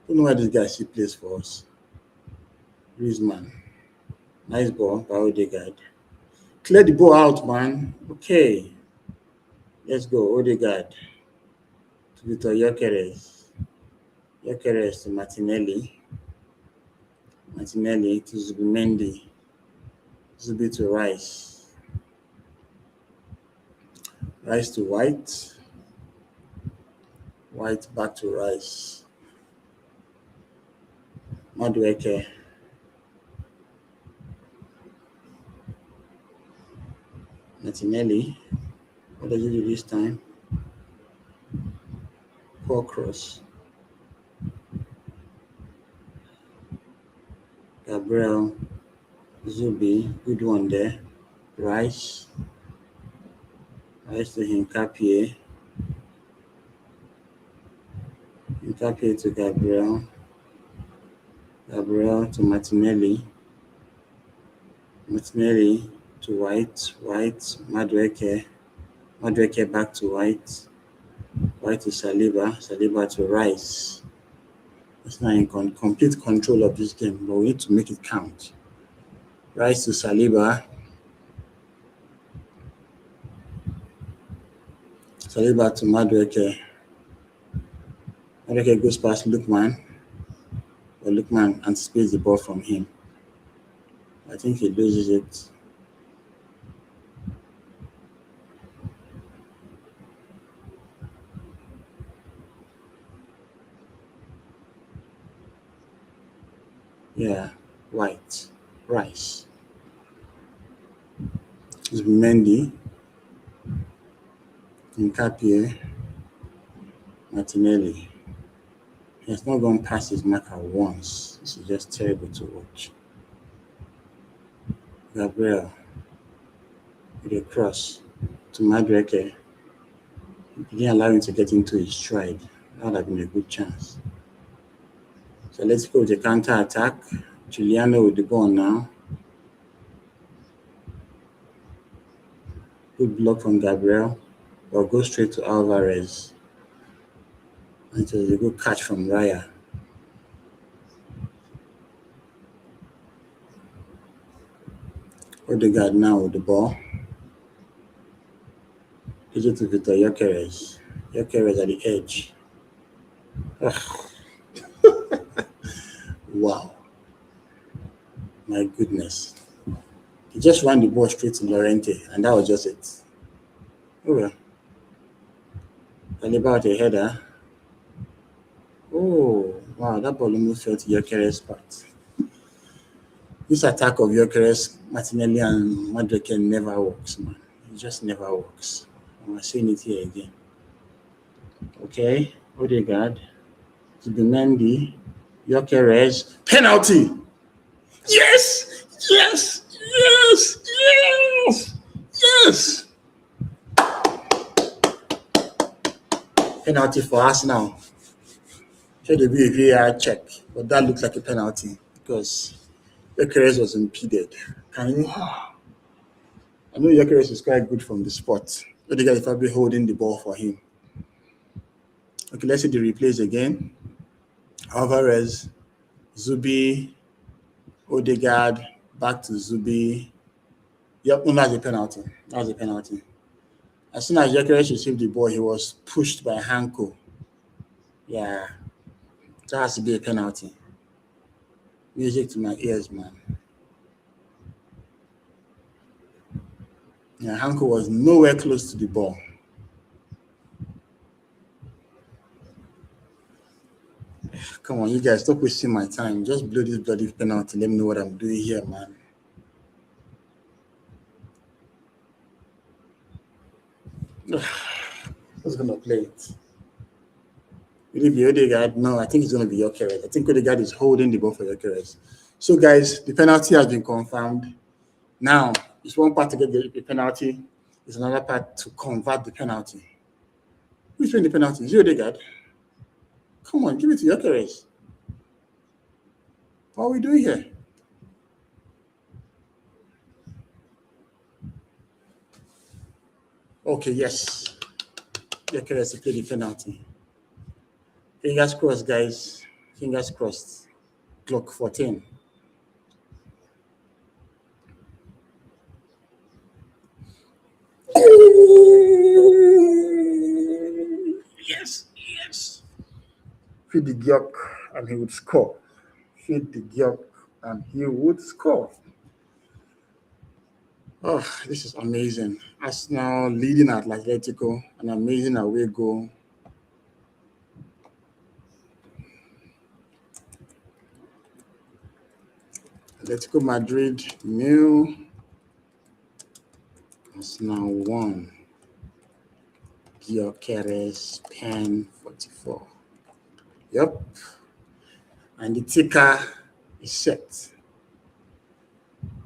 Don't know why this guy still plays for us. Griezmann. Nice ball by Odegaard. Clear the ball out, man. Okay. Let's go. Odegaard to Vitor Gyökeres. Gyökeres to Martinelli. Martinelli to Zubimendi. Zubi to Rice. Rice to White. White back to Rice. Madueke. Martinelli. What does he do this time? Poor cross. Gabriel. Zubi. Good one there. Rice. Rice to Hinkapie. Hinkapie to Gabriel. Gabriel to Martinelli. Martinelli to White. White. Madueke. Madueke back to White. White to Saliba. Saliba to Rice. It's not in complete control of this game, but we need to make it count. Rice to Saliba. Saliba to Madueke. Madueke goes past Lookman. But Lookman anticipates the ball from him. I think he loses it. Yeah, White. Rice. Zubimendi. Hinkapie. Martinelli. He has not gone past his marker once. This is just terrible to watch. Gabriel with a cross to Madueke. He didn't allow him to get into his stride. That would have been a good chance. So let's go with the counter attack. Giuliano with the ball now. Good block from Gabriel. But go straight to Alvarez. And it was a good catch from Raya. Odegaard now with the ball. Gives it to Vitor Gyökeres. Gyökeres at the edge. Ugh. Wow. My goodness. He just ran the ball straight to Lorente, and that was just it. Oh well. Saliba with a header. Oh, wow, that ball almost fell to Gyökeres' part. This attack of Gyökeres, Martinelli, and Madueke never works, man. It just never works. I'm saying it here again. Okay, Odegaard, Zubimendi, Gyökeres, penalty! Yes! Yes! Yes! Yes! Yes! Penalty for Arsenal. Should there be a VAR check? But that looks like a penalty because Gyökeres was impeded. Can you? I know Gyökeres is quite good from the spot. Odegaard is probably holding the ball for him. Okay, let's see the replays again. Alvarez, Zubi, Odegaard, back to Zubi. Yep, no, that's a penalty. That was a penalty. As soon as Gyökeres received the ball, he was pushed by Hanko. Yeah, that has to be a penalty. Music to my ears, man. Yeah, Hanko was nowhere close to the ball. Come on, you guys, stop wasting my time. Just blow this bloody penalty. Let me know what I'm doing here, man. Who's gonna play it? Will it be Odegaard? No, I think it's gonna be Gyökeres. I think Odegaard is holding the ball for Gyökeres. So, guys, the penalty has been confirmed. Now, it's one part to get the penalty, it's another part to convert the penalty. Who's doing the penalty? Is it Odegaard? Come on, give it to Gyökeres. What are we doing here? Okay, yes. Gyökeres to play the penalty. Fingers crossed, guys. Fingers crossed. Clock 14. Yes, yes. Feed the Gyok and he would score. Feed the Gyok and he would score. Oh, this is amazing. Arsenal leading at Atletico, an amazing away goal. Atletico Madrid nil. Arsenal 1. Gyökeres pen 44. Yep. And the ticker is set.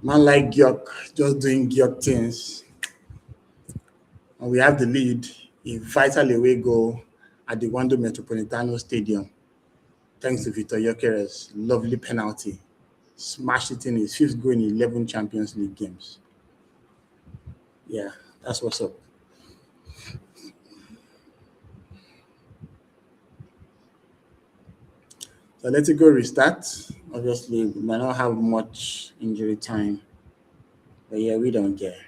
Man like Gyok, just doing Gyok things. And we have the lead, a vital away goal at the Metropolitano Stadium. Thanks to Victor Gyökeres. Lovely penalty. Smashed it in his 5th goal in 11 Champions League games. Yeah, that's what's up. So let's go restart. Obviously, we might not have much injury time. But yeah, we don't care.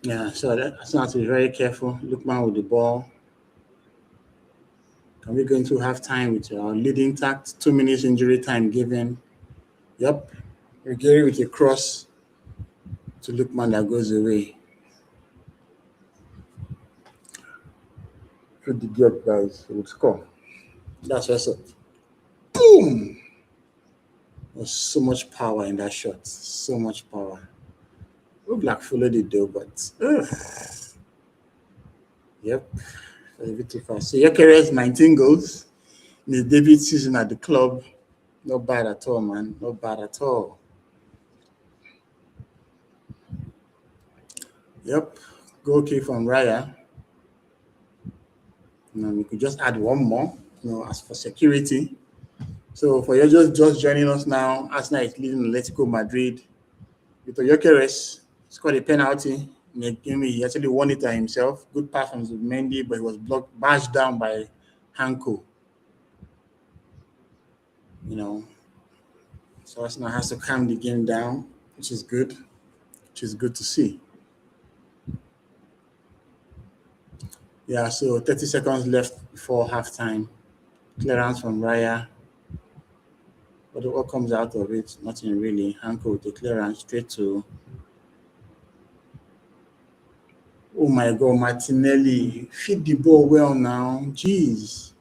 Yeah, so that's not to be very careful. Lookman with the ball. Can we go into halftime with our lead intact? 2 minutes injury time given. Yep. Gary with a cross to Lookman that goes away. Put the gap, guys. He would score. That's what's up. Boom! There's so much power in that shot. So much power. Black followed it though, but yep. A bit too fast. So Gyökeres 19 goals in his debut season at the club. Not bad at all, man. Not bad at all. Yep. Goal kick from Raya. We could just add one more, as for security. So for you just joining us now, Arsenal is leading Atletico Madrid. Victor Gyökeres scored a penalty in a game. He actually won it by himself. Good pass from Mendy, but he was bashed down by Hanko. So Arsenal has to calm the game down, which is good. Which is good to see. Yeah, so 30 seconds left before halftime. Clearance from Raya. But what comes out of it? Nothing really. Hanko with the clearance straight to. Oh my God, Martinelli. Feed the ball well now. Jeez.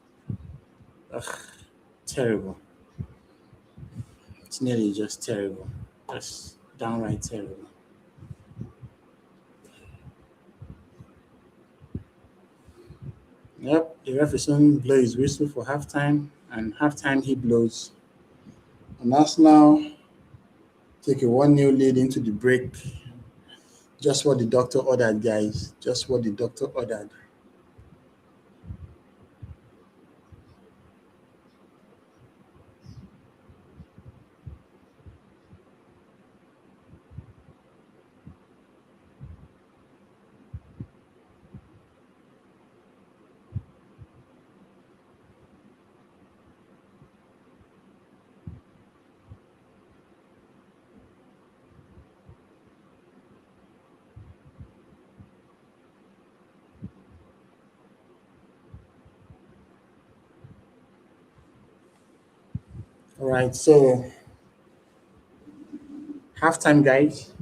Ugh, terrible. Martinelli is just terrible. Just downright terrible. Yep, the ref is soon blow his whistle for halftime, and halftime he blows. And Arsenal take a 1-0 lead into the break. Just what the doctor ordered, guys. Just what the doctor ordered. All right, so halftime, guys.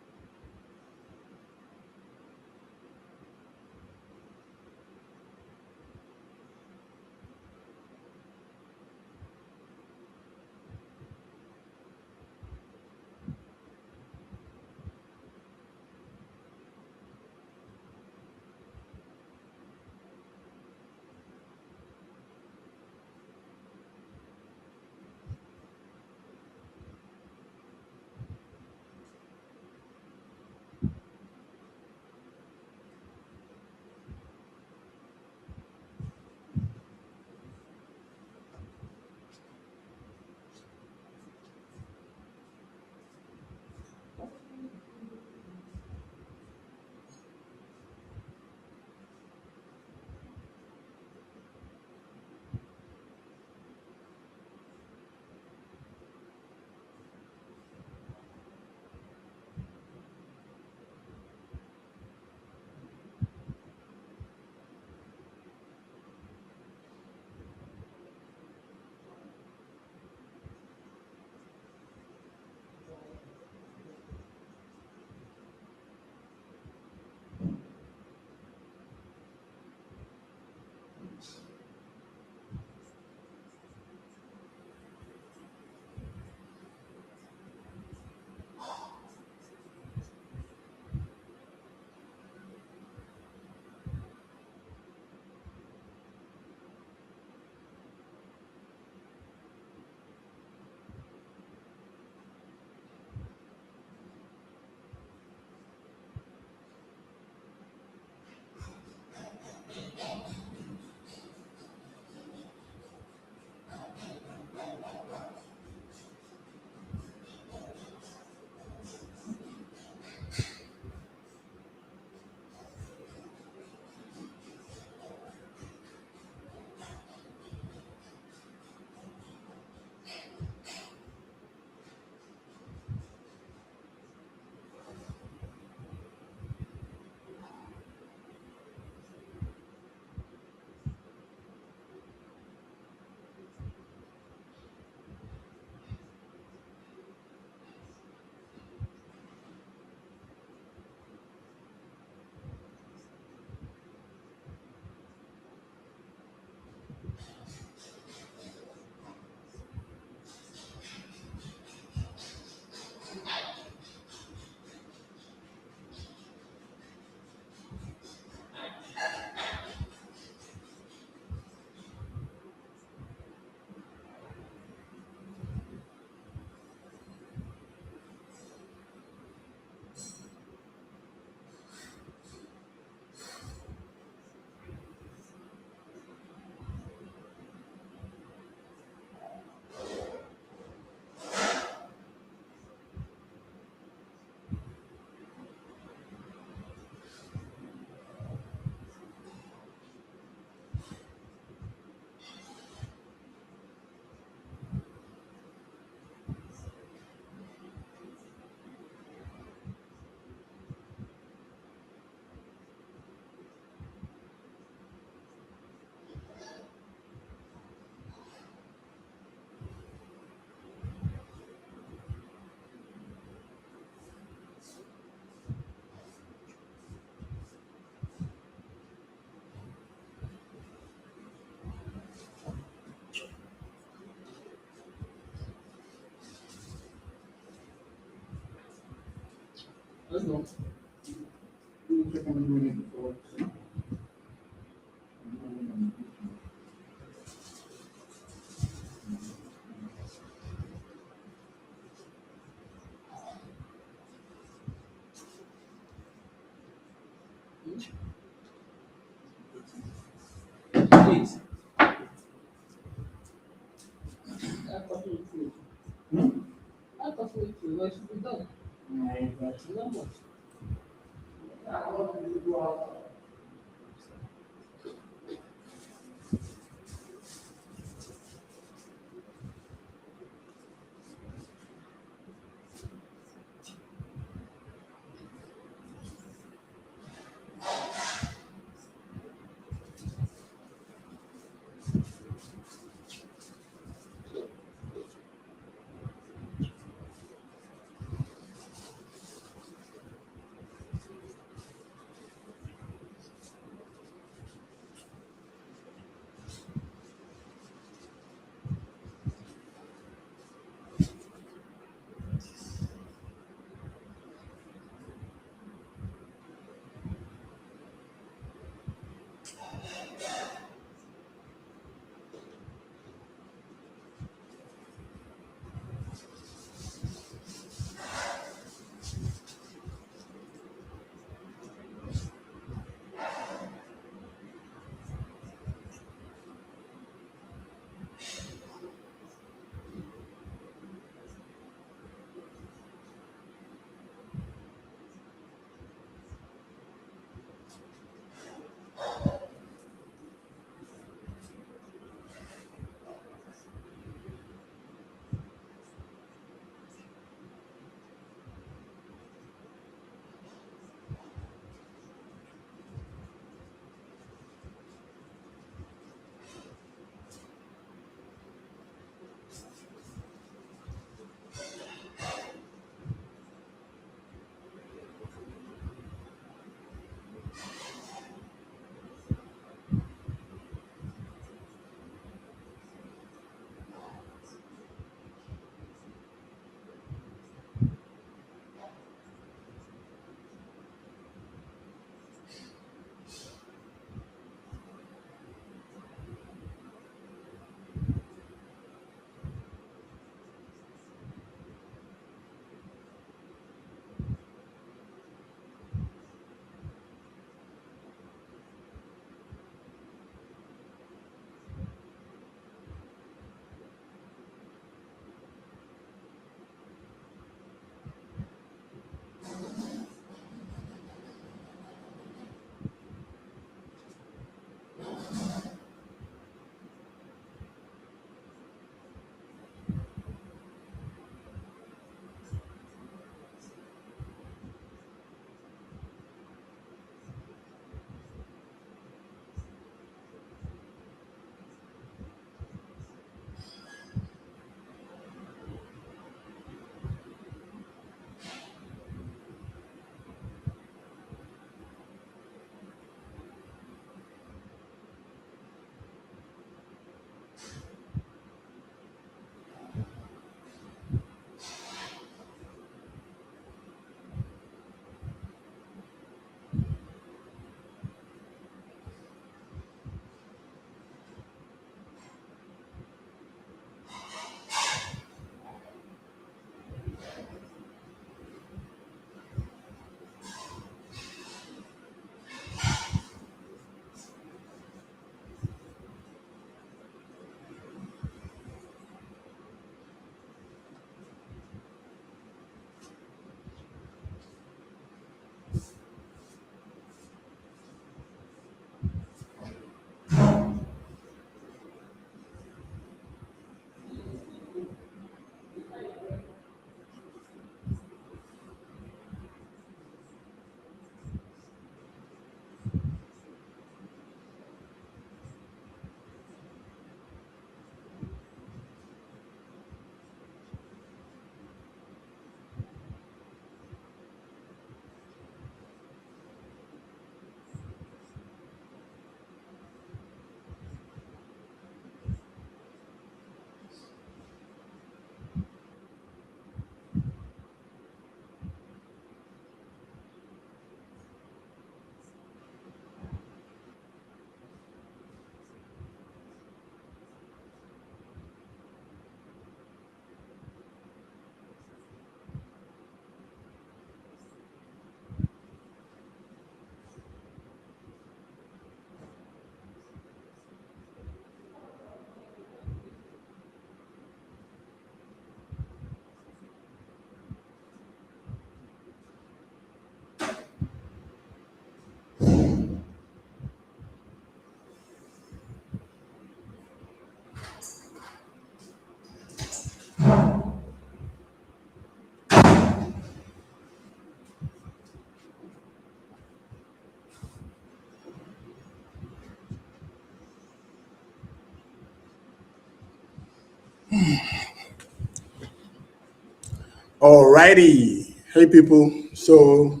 Alrighty. Hey people. So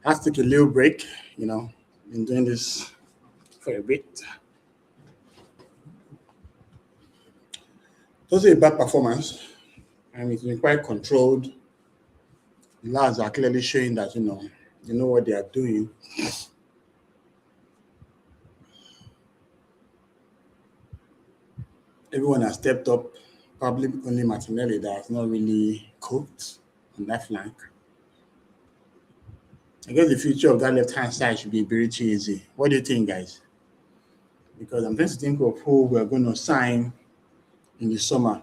I have to take a little break, been doing this for a bit. It was a bad performance and it's been quite controlled. The lads are clearly showing that, they know what they are doing. Everyone has stepped up. Probably only Martinelli that has not really coped on that flank. I guess the future of that left hand side should be very easy. What do you think, guys? Because I'm trying to think of who we're going to sign in the summer.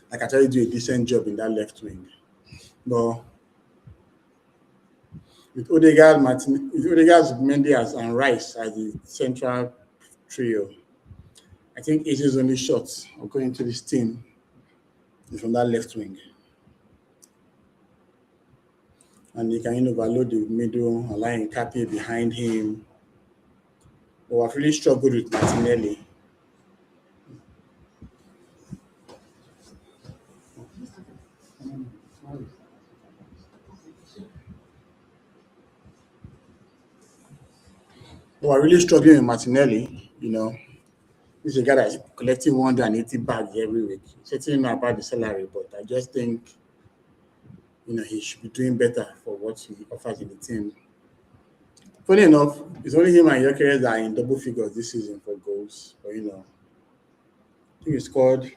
Like I tell you, do a decent job in that left wing. But with Odegaard, Mendy and Rice as the central trio, I think Asia's only shot of going to this team is from that left wing. And he can overload the middle, allowing Kapi behind him. But I've really struggled with Martinelli. But I'm really struggling with Martinelli, He's a guy that's collecting 180 bags every week. Certainly not about the salary, but I just think, he should be doing better for what he offers in the team. Funny enough, it's only him and Gyökeres that are in double figures this season for goals. But, I think he scored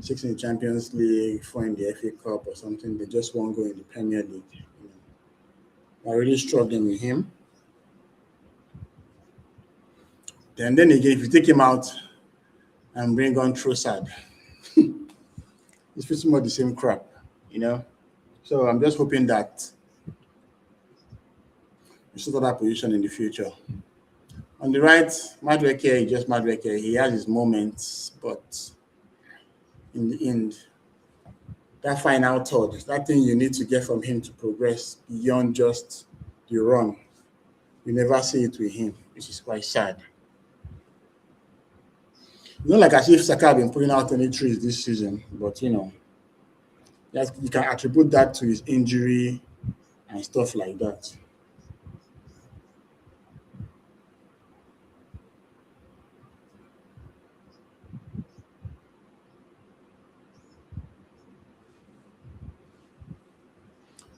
6 in the Champions League, 4 in the FA Cup or something. They just won't go in the Premier League. I'm really struggling with him. Then again, if you take him out and bring on Trossard, it's pretty much the same crap, So I'm just hoping that we sort that position in the future. On the right, Madueke is just Madueke. He has his moments, but in the end, that final third, that thing you need to get from him to progress beyond just the run, you never see it with him, which is quite sad. It's not like as if Saka have been putting out any trees this season, but you can attribute that to his injury and stuff like that.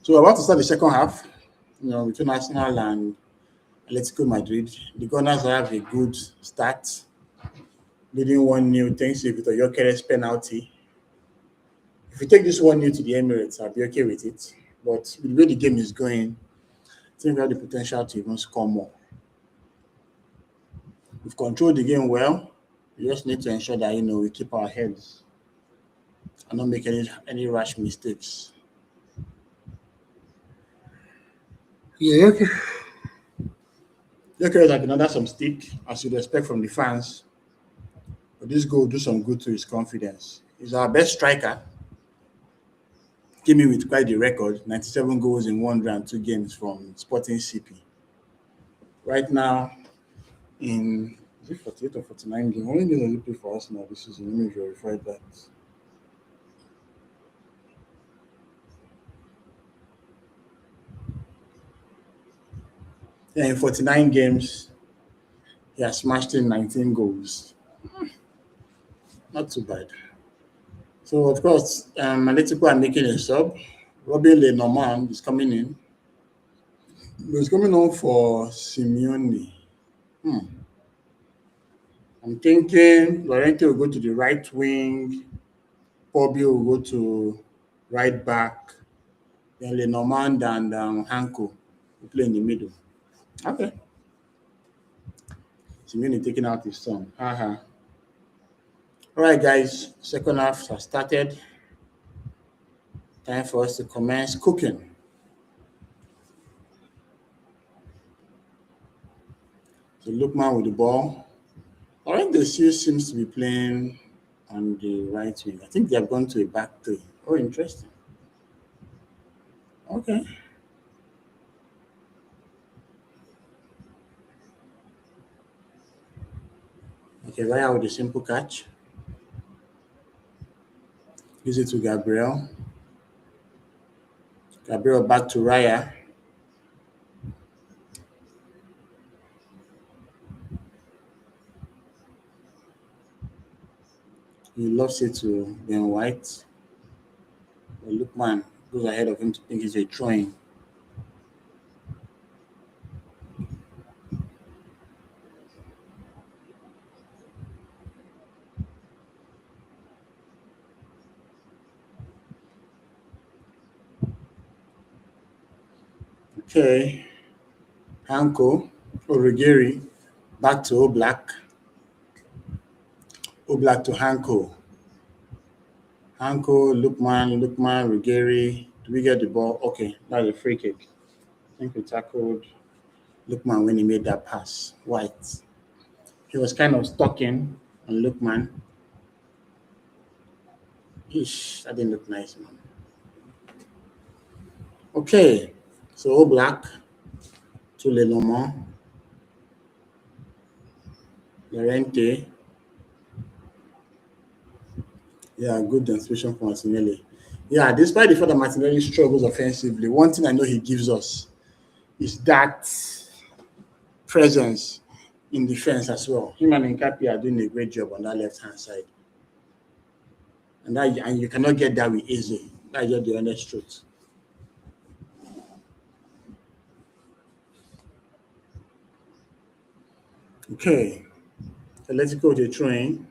So we're about to start the second half, between Arsenal and Atletico Madrid. The Gunners have a good start, leading 1-0 thanks to Victor Gyökeres penalty. If we take this 1-0 to the Emirates, I'll be okay with it. But with the way the game is going, I think we have the potential to even score more. We've controlled the game well. We just need to ensure that we keep our heads and not make any rash mistakes. Yeah, okay. Gyökeres has been under some stick, as you'd expect from the fans. But this goal will do some good to his confidence. He's our best striker. Came in with quite the record, 97 goals in 102 games from Sporting CP. Right now, in 48 or 49 games, how many games has he played for us now this season? Let me verify that. Yeah, in 49 games, he has smashed in 19 goals. Not too bad. So, of course, Atletico are making a sub. Robin Lenormand is coming in. He's coming on for Simeone. I'm thinking Llorente will go to the right wing. Bobby will go to right back. Then Lenormand and Hanko will play in the middle. Okay. Simeone taking out his son. All right, guys. Second half has started. Time for us to commence cooking. So Lookman with the ball. All right. think the still seems to be playing on the right wing. I think they have gone to a back three. Oh, interesting. Okay. Okay, right out with a simple catch. Gives it to Gabriel. Gabriel back to Raya. He loves it to Ben White. But Lookman goes ahead of him to think he's a throwing. Okay. Hanko. Origeri. Back to Oblak. Oblak to Hanko. Hanko, Lukman, Ruggieri. Do we get the ball? Okay, that's a free kick. I think we tackled Lukman when he made that pass. White. He was kind of stalking on Lukman. Ish, that didn't look nice, man. Okay, so Oblak to Lenormand. Llorente. Yeah, good demonstration for Martinelli. Yeah, despite the fact that Martinelli struggles offensively, one thing I know he gives us is that presence in defense as well. Him and Nkapi are doing a great job on that left hand side, and you cannot get that with Eze. That's just the honest truth. Okay, so let's go to the train.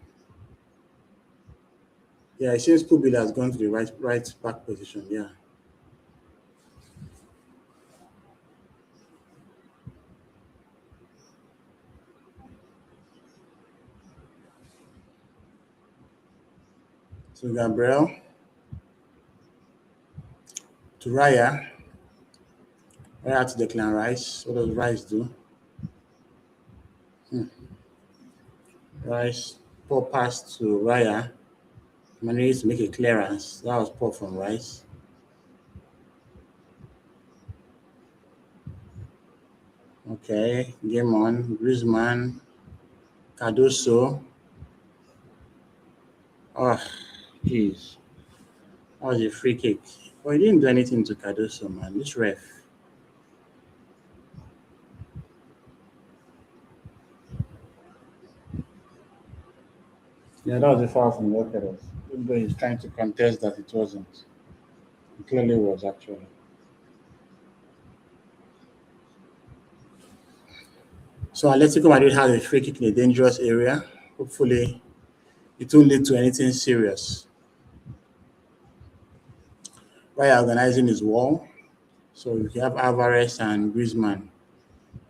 Yeah, it seems Kubil has gone to the right back position. Yeah. So Gabriel to Raya. Raya to Declan Rice. What does Rice do? Rice poor pass to Raya. Managed to make a clearance. That was poor from Rice. Okay, game on. Griezmann, Cardoso. Oh, jeez. That was a free kick. Well, he didn't do anything to Cardoso, man. This ref. Yeah, that was a foul from Workers. Even though he's trying to contest that it wasn't. It clearly was, actually. So Atletico Madrid has a free kick in a dangerous area. Hopefully, it won't lead to anything serious. By organizing his wall, so you have Alvarez and Griezmann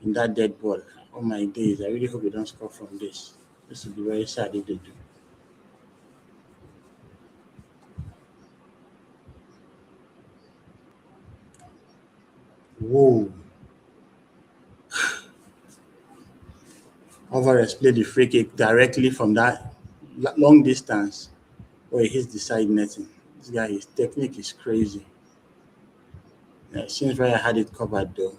in that dead ball. Oh my days! I really hope they don't score from this. This would be very sad if they do. Whoa! Alvarez played the free kick directly from that long distance, where he hits the side netting. This guy, his technique is crazy. Yeah, it seems Raya had it covered though.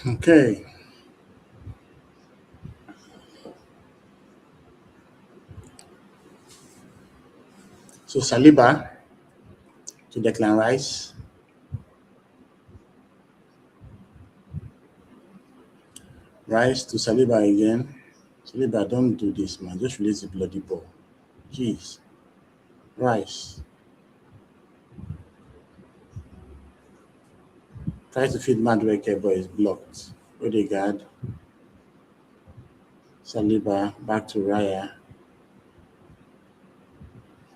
Okay, so Saliba to Declan Rice. Rice to Saliba again. Saliba, don't do this, man. Just release the bloody ball. Jeez. Rice. Try to feed Madueke, but it's blocked. Odegaard. Saliba back to Raya.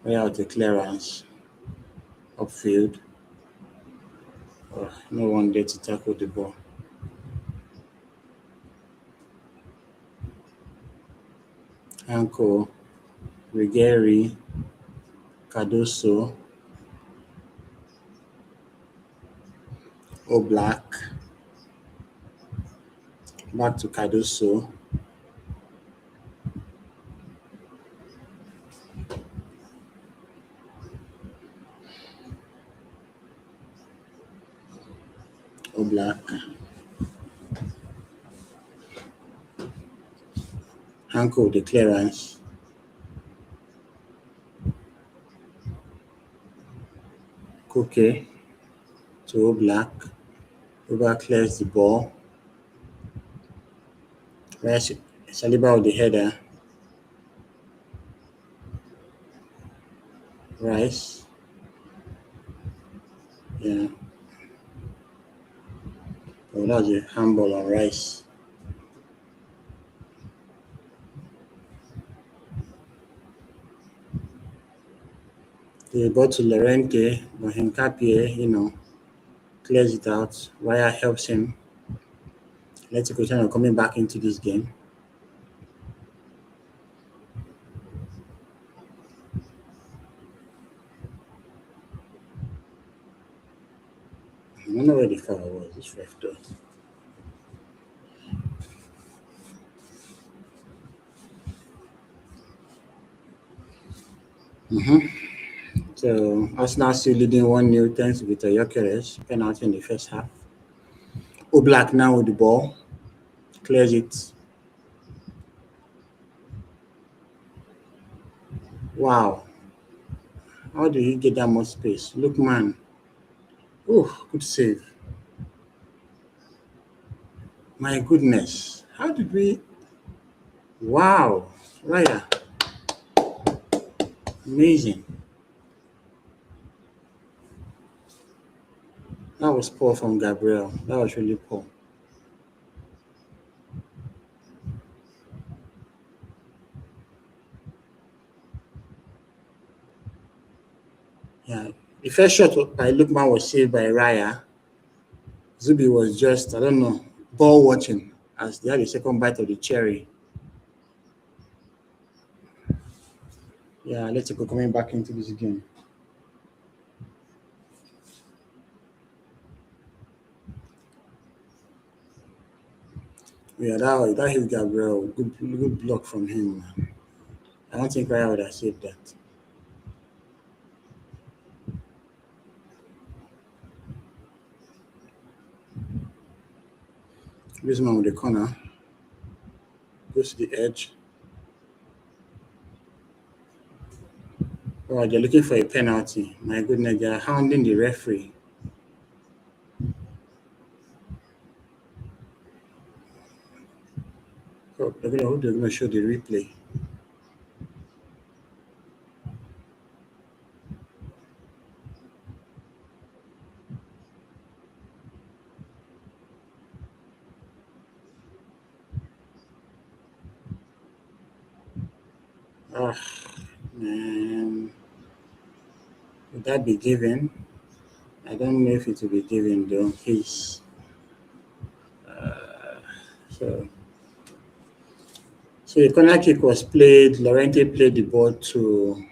Raya with the clearance. Upfield. Oh, no one there to tackle the ball. Hanko, Rigeri, Cardoso, Oblak, back to Cardoso, Oblak, Hanko, the clearance, Koke to Oblak, Oblak clears the ball, Rice, Saliba with the header, Rice, yeah, oh, that was a handball on Rice. The ball to Lorente, but Hincapie, clears it out. Raya helps him. Atletico channel coming back into this game. I don't know where the foul was, this ref though. So Arsenal still leading 1-0 thanks to Vitor Gyökeres, penalty in the first half. Oblak now with the ball, clears it. Wow. How did he get that much space? Look, man. Oh, good save. My goodness. How did we... Wow. Raya. Amazing. That was poor from Gabriel. That was really poor. Yeah. The first shot by Lookman was saved by Raya. Zubi was just, I don't know, ball watching as they had a second bite of the cherry. Yeah, Atletico coming back into this game. Yeah, that hit Gabriel. Good block from him. Man. I don't think Raya would have saved that. This man with the corner goes to the edge. Oh, they're looking for a penalty. My goodness, they're hounding the referee. Oh, they're gonna show the replay. Oh, man. Would that be given? I don't know if it will be given though. So So the corner kick was played. Lorente played the ball to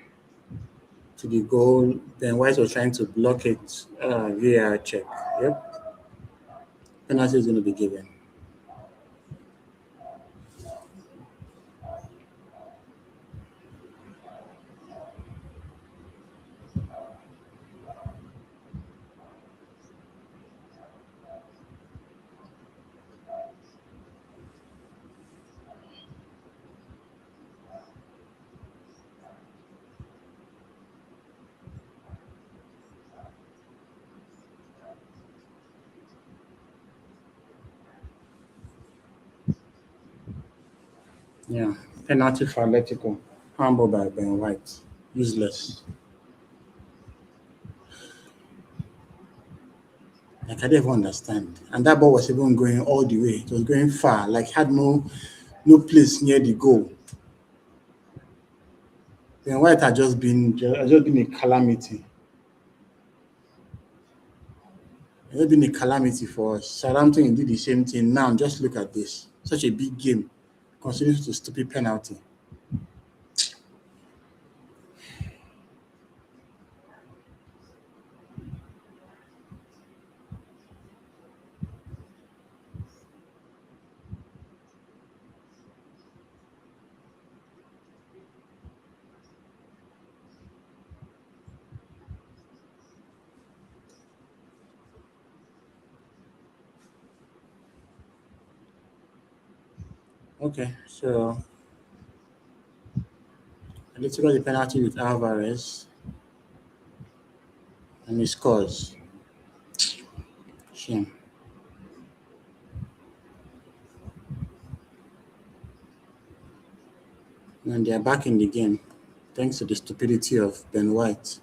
the goal. Then White was trying to block it. VAR check. Yep. Penalty is going to be given. Yeah. Penalty for Atletico. Handball by Ben White. Useless. Like I don't even understand. And that ball was even going all the way. It was going far. Like had no place near the goal. Ben White had just been a calamity. It has been a calamity for us. Southampton did the same thing. Now just look at this. Such a big game. Considering to stupid penalty. Okay, so Atletico got the penalty with Alvarez and he scores. Shame. And they are back in the game thanks to the stupidity of Ben White.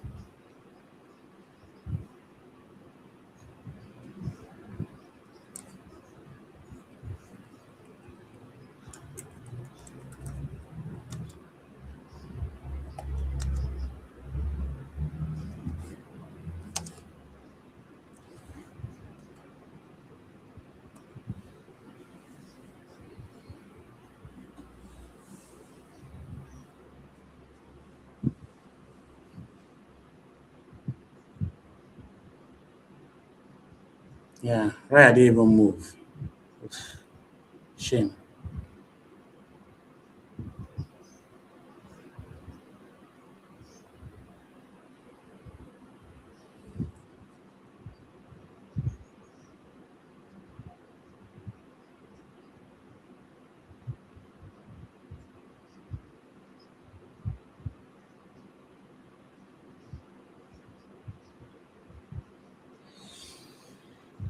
Yeah, why did they even move? Shame.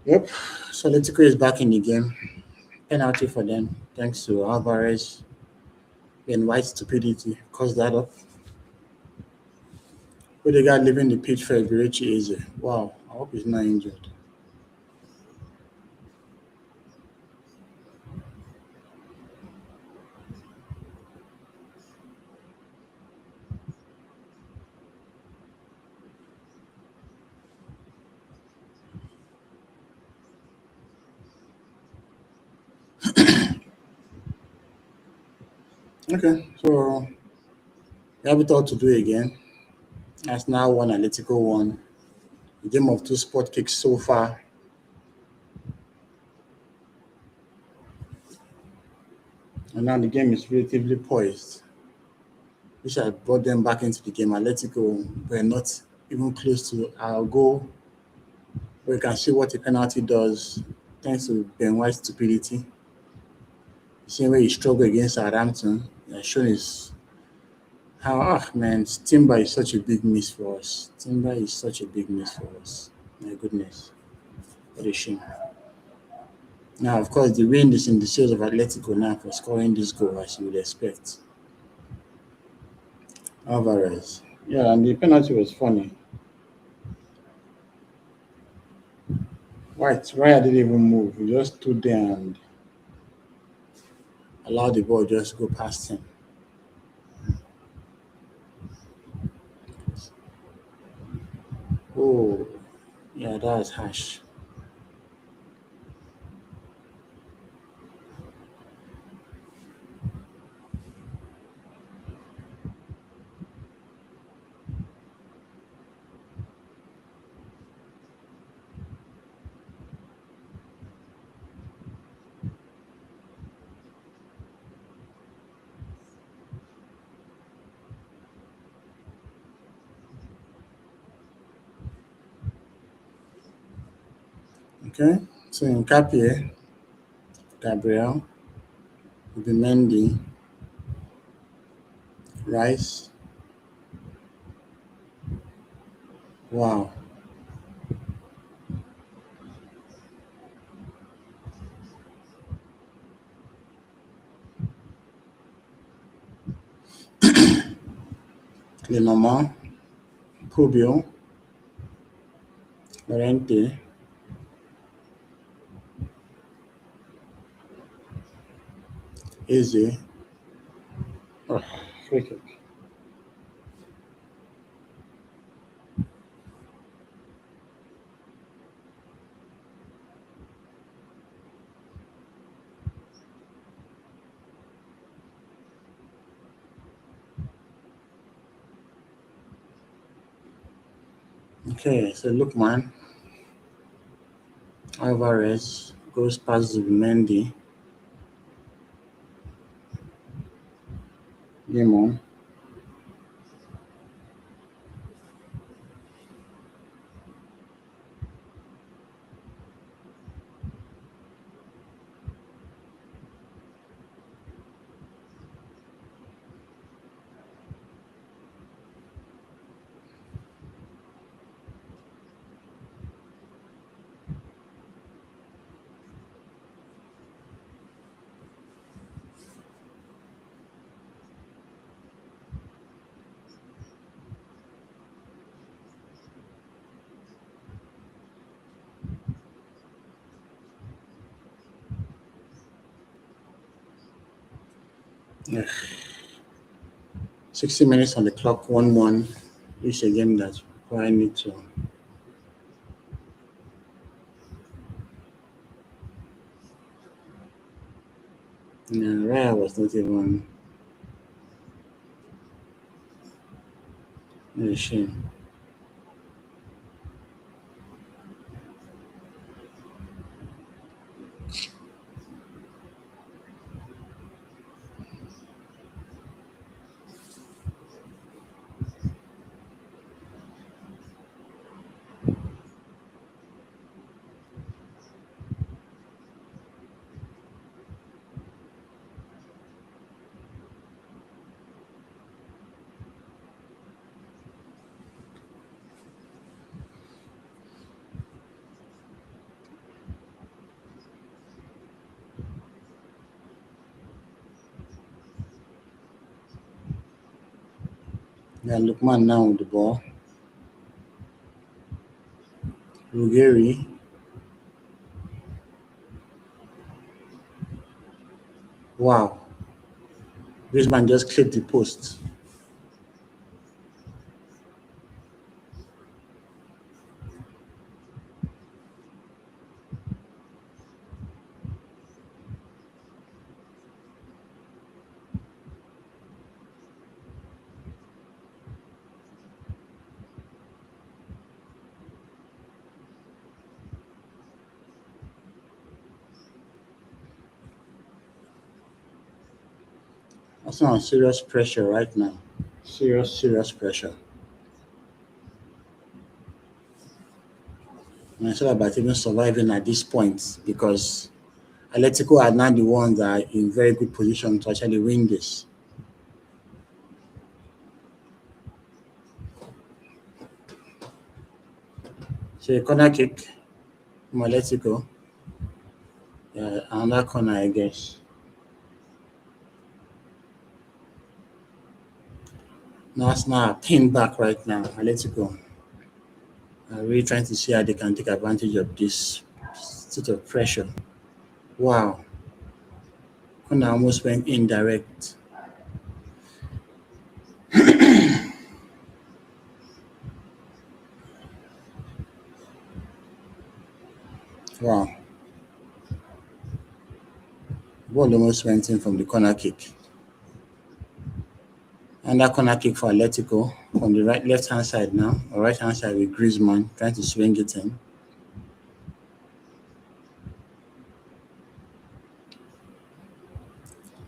Yep. So Atletico is back in the game. Penalty for them thanks to Alvarez. Ben White's stupidity caused that up. But the guy leaving the pitch for Iberici is wow. I hope he's not injured. Okay, so we have it all to do again. That's now one Atletico one. A game of two sport kicks so far. And now the game is relatively poised. Which I brought them back into the game. Atletico were not even close to our goal. We can see what a penalty does thanks to Ben White's stupidity. Same way he struggled against Southampton. He has shown his how man, Timber is such a big miss for us. Timber is such a big miss for us. My goodness. What a shame. Now of course the wind is in the sails of Atletico now for scoring this goal as you would expect. Alvarez. Yeah, and the penalty was funny. Why did he even move? He just stood there and allowed the ball just go past him. Oh, yeah, that was harsh. Okay, so in Capie, Gabriel, Ubimendi, Rice, wow, Lenormand, Pubio, Lorente, Eze, oh, free kick. Okay, so look, man, Alvarez goes past Zubimendi, game on. Yeah. 60 minutes on the clock, 1-1. It's a game that I need to. Yeah, Raya was not even a shame. Yeah, Lukman now with the ball. Rugeri. Wow. Griezmann just clipped the post. That's on serious pressure right now. Serious pressure. And it's all about even surviving at this point because Atletico are now the ones that are in very good position to actually win this. So a corner kick from Atletico. Yeah, another corner, I guess. Now Arsenal are pinned back right now. Atletico are really trying to see how they can take advantage of this sort of pressure. Wow. Corner almost went indirect. Wow. Ball almost went in from the corner kick. And that corner kick for Atletico from the right left hand side now, or right hand side with Griezmann trying to swing it in.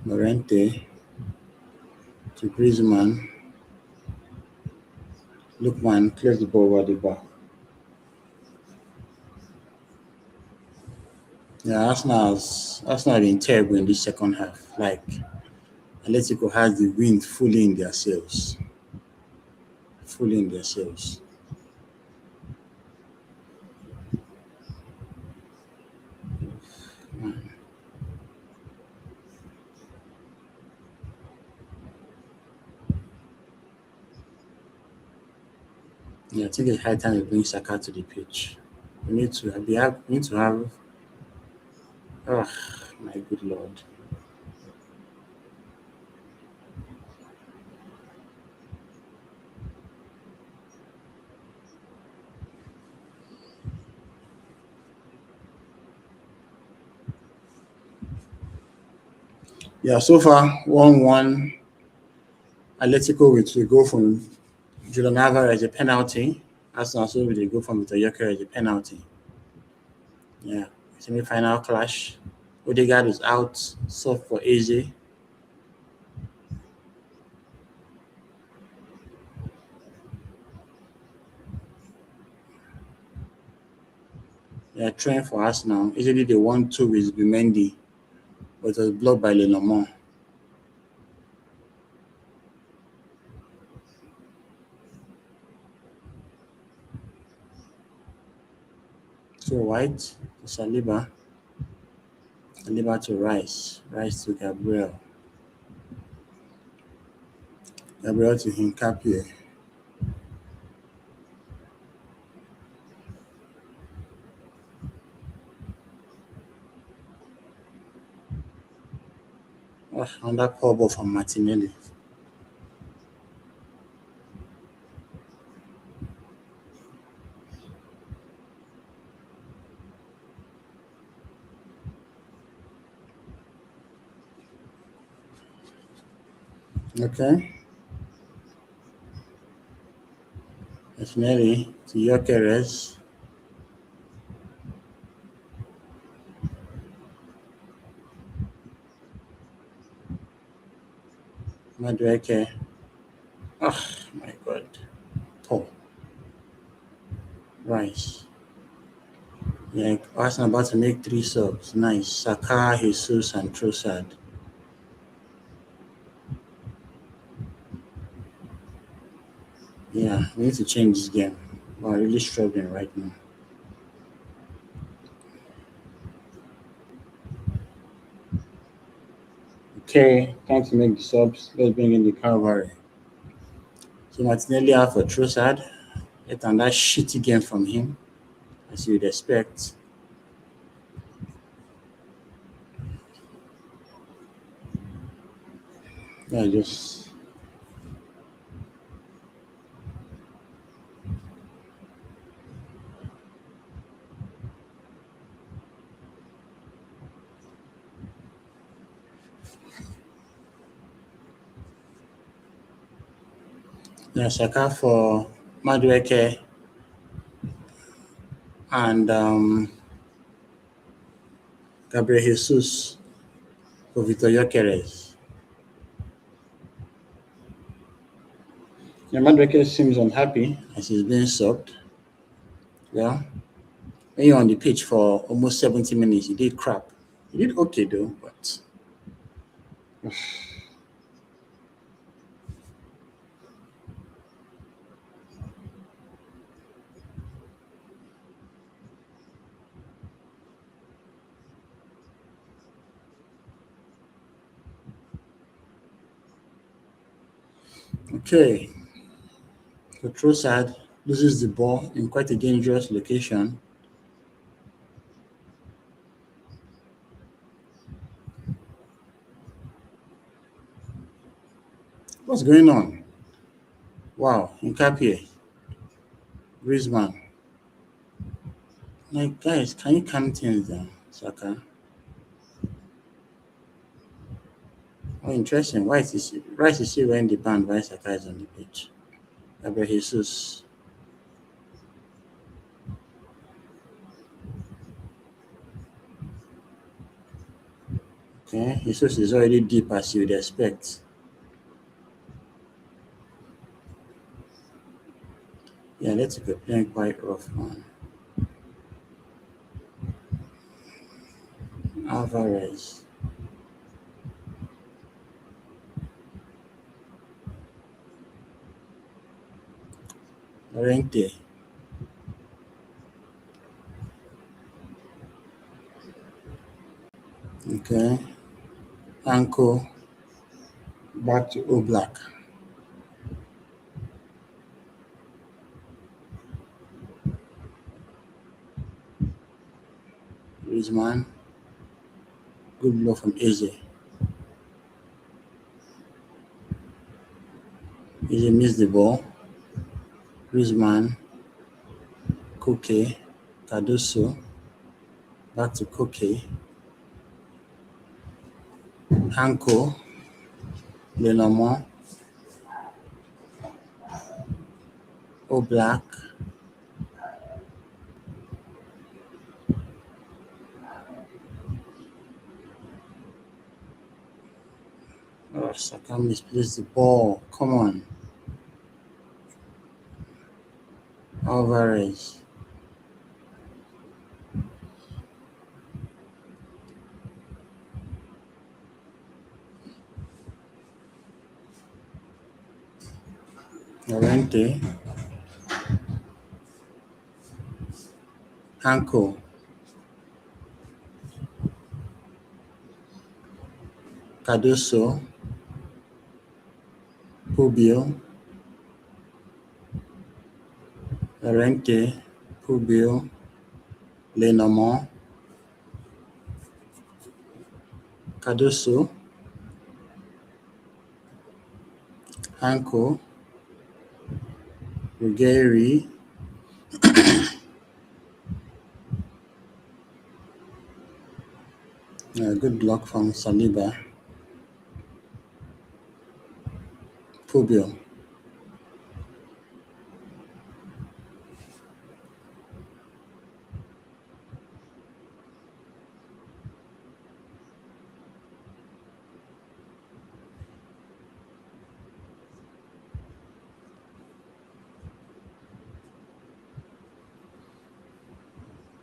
Morente to Griezmann. Lookman clears the ball over the bar. Yeah, Arsenal have been terrible in this second half. Like Atletico has the wind fully in their sails. Fully in their sails. Yeah, I think it's high time we bring Saka to the pitch. We need to have oh my good lord. Yeah, so far 1-1 Atletico with a goal from Julian Alvarez a penalty. Arsenal also with a goal from Vitor Gyökeres a penalty. Yeah, semi-final clash. Odegaard is out, soft for AZ. Yeah, trying for Arsenal. Easily they won two with Bimendi, but it was blocked by Lenormand. So White to Saliba, Saliba to Rice, Rice to Gabriel, Gabriel to Hincapie. On that poor ball from Martinelli. Okay. Martinelli to Gyökeres. Madueke. Oh my God. Poor. Rice. Yeah, Arsenal about to make 3 subs. Nice. Saka, Jesus, and Trossard. Yeah, we need to change this game. We're really struggling right now. Okay, time to make the subs. Let's bring in the cavalry. So Martinelli out for Trossard. Get on that shitty game from him, as you'd expect. Yeah, just Saka for Madueke and Gabriel Jesus for Vitor Gyökeres. Yeah, Madueke seems unhappy as he's being subbed. Yeah, when you're on the pitch for almost 70 minutes, you did crap. You did okay though, but okay. So Trossard loses the ball in quite a dangerous location. What's going on? Wow, Nkapie, Griezmann. Like, guys, can you calm things down, Saka? Oh, interesting. Why is he wearing the band while Saka is on the pitch? Gabriel Jesus. Okay, Jesus is already deep as you'd expect. Yeah, let's go playing quite rough, man. Alvarez. Llorente. Okay. Anko. Back to Oblak. Griezmann. Good blow from Eze. Eze missed the ball. Griezmann. Koke. Cardoso. Back to Koke. Anko. Lenormand. Oblak. Oh, Saka misplaced the ball. Come on. Alvarez. Llorente. Anko. Cardoso. Rubio. Llorente. Rubio. Lenormand. Cardoso. Hanko, Ruggieri, good block from Saliba, Pubio.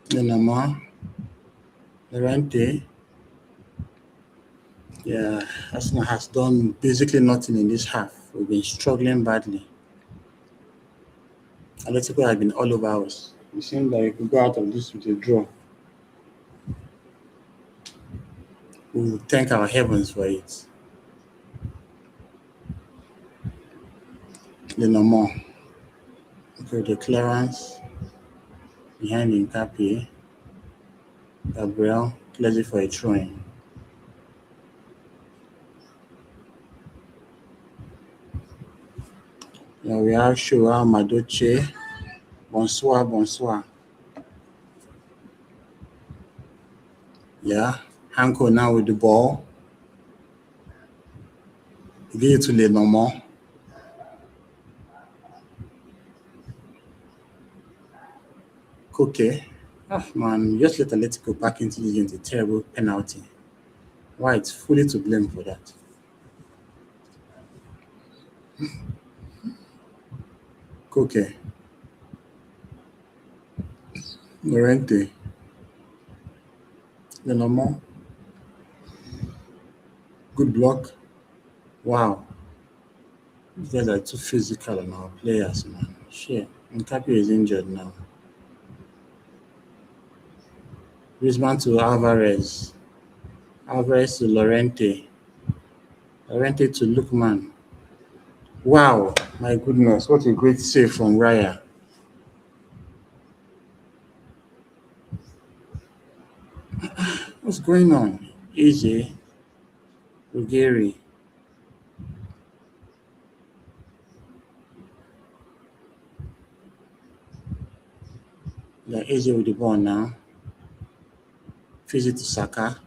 Lenama, Lorente. Yeah, Arsenal has done basically nothing in this half. We've been struggling badly. Atletico has been all over us. It seems like we could go out of this with a draw. We will thank our heavens for it. Lenormand. Okay, the clearance behind Nkapi. Gabriel clears it for a throw-in. Yeah, we have Shoa Madoche. Bonsoir, bonsoir. Yeah, Hanko now with the ball. Give it to Lenormand. Koke. Oh, man, just let Atletico back into this game. It's a terrible penalty. Why? It's fully to blame for that. Koke. Lorente. Lenormand. Good block. Wow. These guys are too physical on our players, man. Shit. Nkapi is injured now. Griezmann to Alvarez. Alvarez to Lorente. Lorente to Lookman. Wow. My goodness. What a great save from Raya. What's going on? Easy. Ruggieri. They're easy with the ball now. Fizzy to Saka.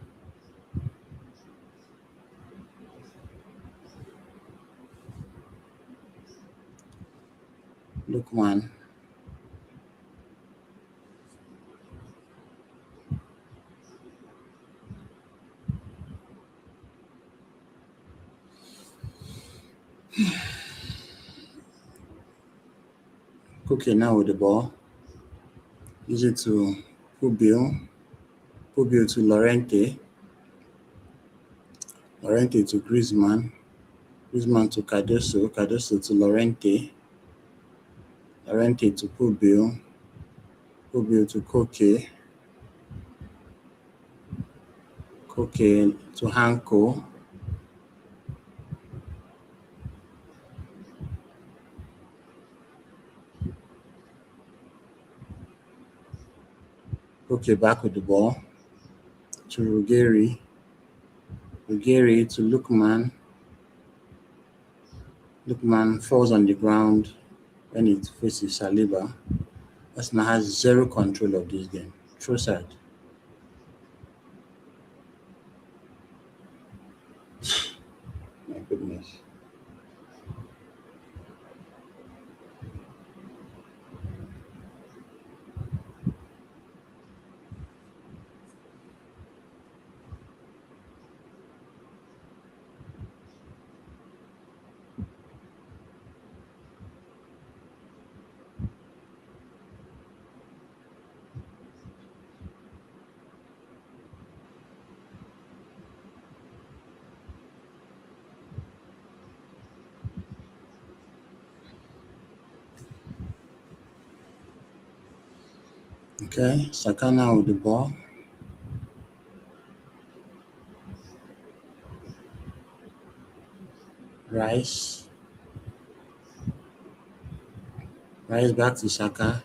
Lookman. Cookie now with the ball. Easy to Pubio. Pubio to Lorente. Lorente to Griezmann. Griezmann to Cardoso. Cardoso to Lorente. Lorente to Pubio. Pubio to Koke. Koke to Hanko. Koke back with the ball. To Ruggieri. Ruggieri to Lookman. Lookman falls on the ground when it faces Saliba. Arsenal has zero control of this game. Trossard. My goodness. Okay, Saka now with the ball. Rice. Rice back to Saka.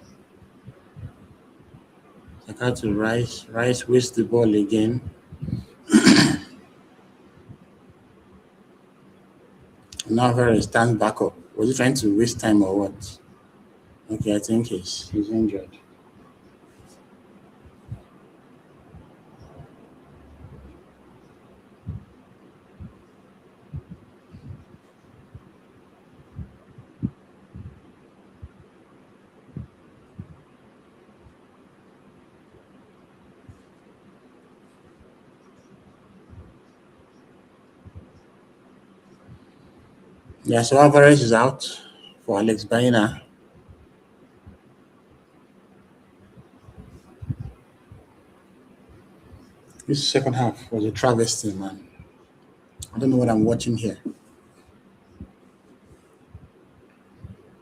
Saka to Rice. Rice wastes the ball again. Now Vera stands back up. Was he trying to waste time or what? Okay, I think he's injured. Yeah, so Alvarez is out for Alex Baena. This second half was a travesty, man. I don't know what I'm watching here.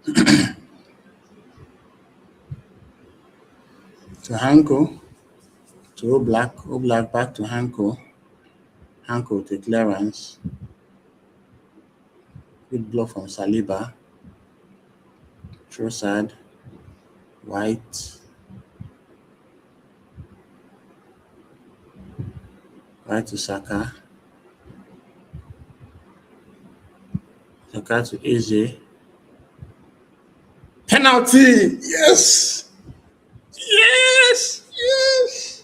To Hanko, to Oblak, Oblak back to Hanko, Hanko to clearance. Good block from Saliba, Trossard, White, White to Saka, Saka to Eze. Penalty! Yes! Yes! Yes!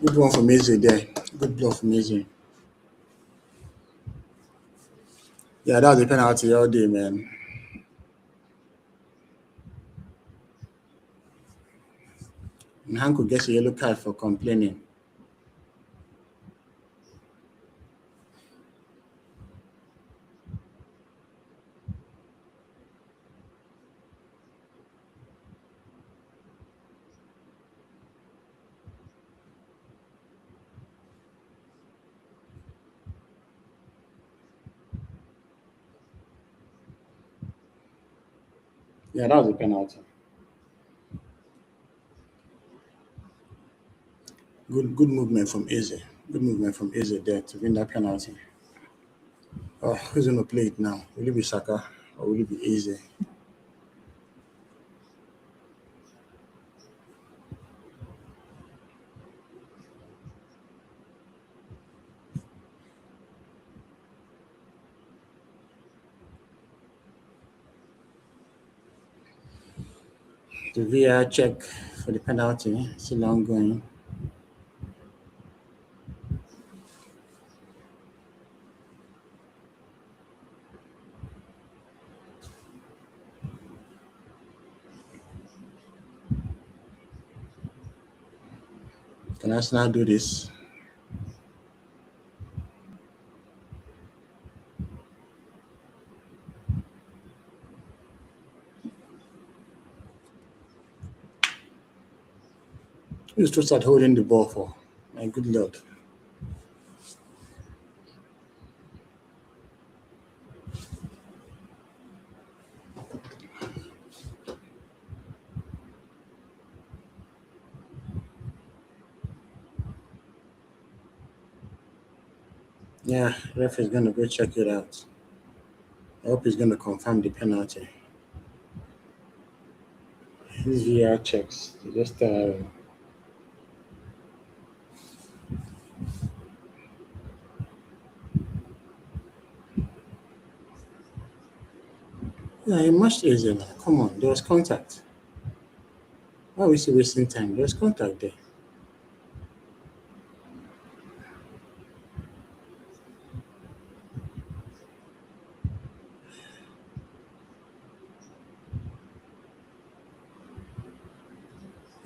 Good one from Eze there. Good block from Eze. Yeah, that was a penalty all day, man. And Hanko gets a yellow card for complaining. Yeah, that was a penalty. Good movement from Eze. Good movement from Eze there to win that penalty. Oh, who's going to play it now? Will it be Saka or will it be Eze? The VR check for the penalty still ongoing. Can Arsenal do this? Who's to start holding the ball for? My good lord. Yeah, ref is going to go check it out. I hope he's going to confirm the penalty. These VR checks, they just yeah, it must easy now. Come on, there was contact. Why are we still wasting time? There was contact there.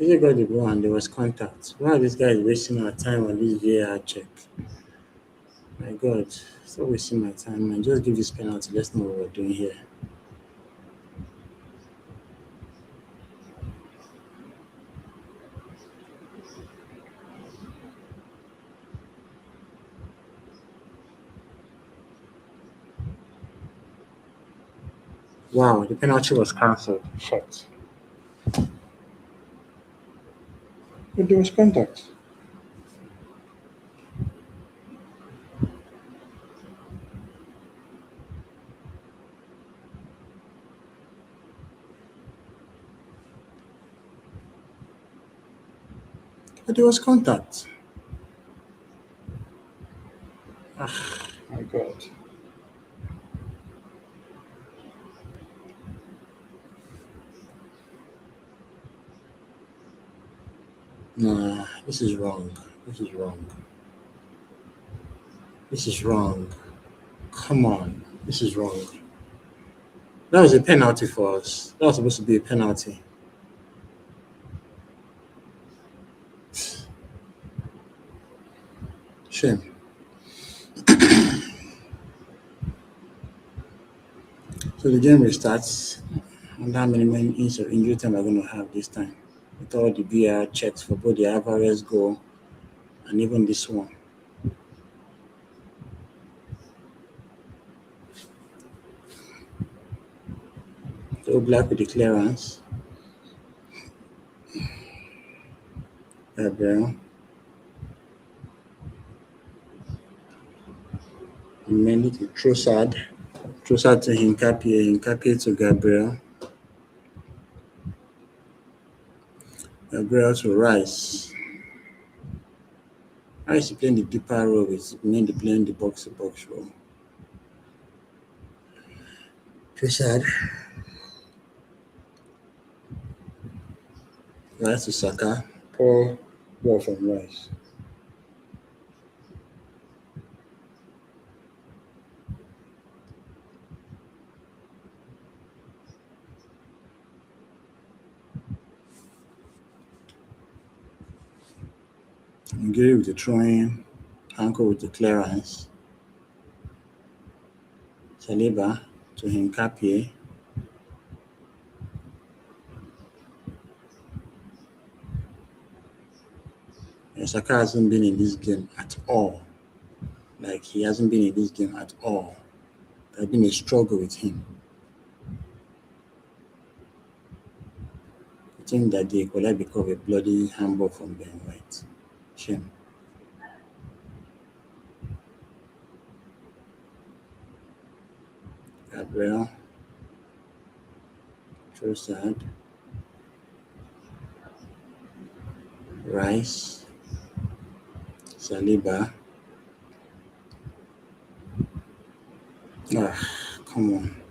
Easy got the ball and there was contact. Why are these guys wasting our time on this VAR check? My God, stop wasting my time, man. Just give this penalty. Let's know what we're doing here. Wow, the penalty was cancelled. Shit. But there was contact. But there was contact. My God. Nah, this is wrong. This is wrong. This is wrong. Come on. This is wrong. That was a penalty for us. That was supposed to be a penalty. Shame. So the game restarts. And how many minutes of injury time are going to have this time? With all the VR checks for both the Alvarez goal and even this one. So Black with the clearance. Gabriel. Mendy to Trossard. Trossard to Hincapie. Hincapie to Gabriel. Gabriel to Rice. Rice is playing the deeper role with Mendy playing the box-to-box role. Trossard. Rice to Saka. Poor ball from Rice. Ngiri with the throwing. Anko with the clearance. Saliba to Hincapie. Saka hasn't been in this game at all. Like, he hasn't been in this game at all. There's been a struggle with him. I think that they could have become a bloody handball from Ben White. Shame. Gabriel. Trossard. Rice. Saliba. Come on.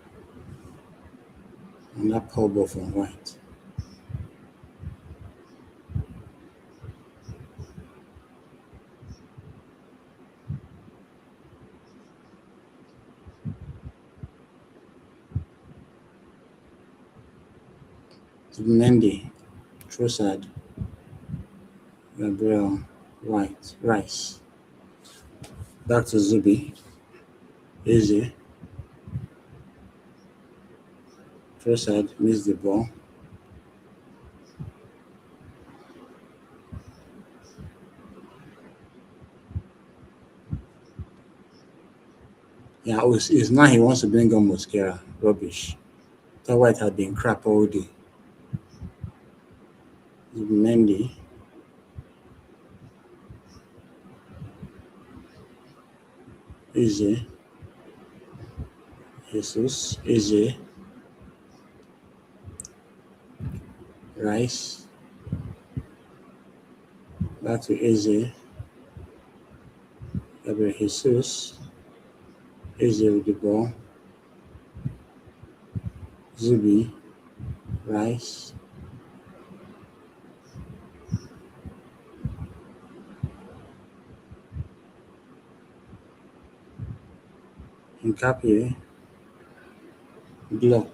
And that poor ball from White. Mendy. Trossard. Gabriel. White. Rice. Back to Zubi. Easy. Trossard missed the ball. Yeah, it's now he wants to bring on Mosquera. Rubbish. That White had been crap all day. Mendy. Easy. Jesus. Easy. Rice. Back to Eze. Gabriel Jesus. Eze with the ball. Zubi. Rice. Hincapie. Block.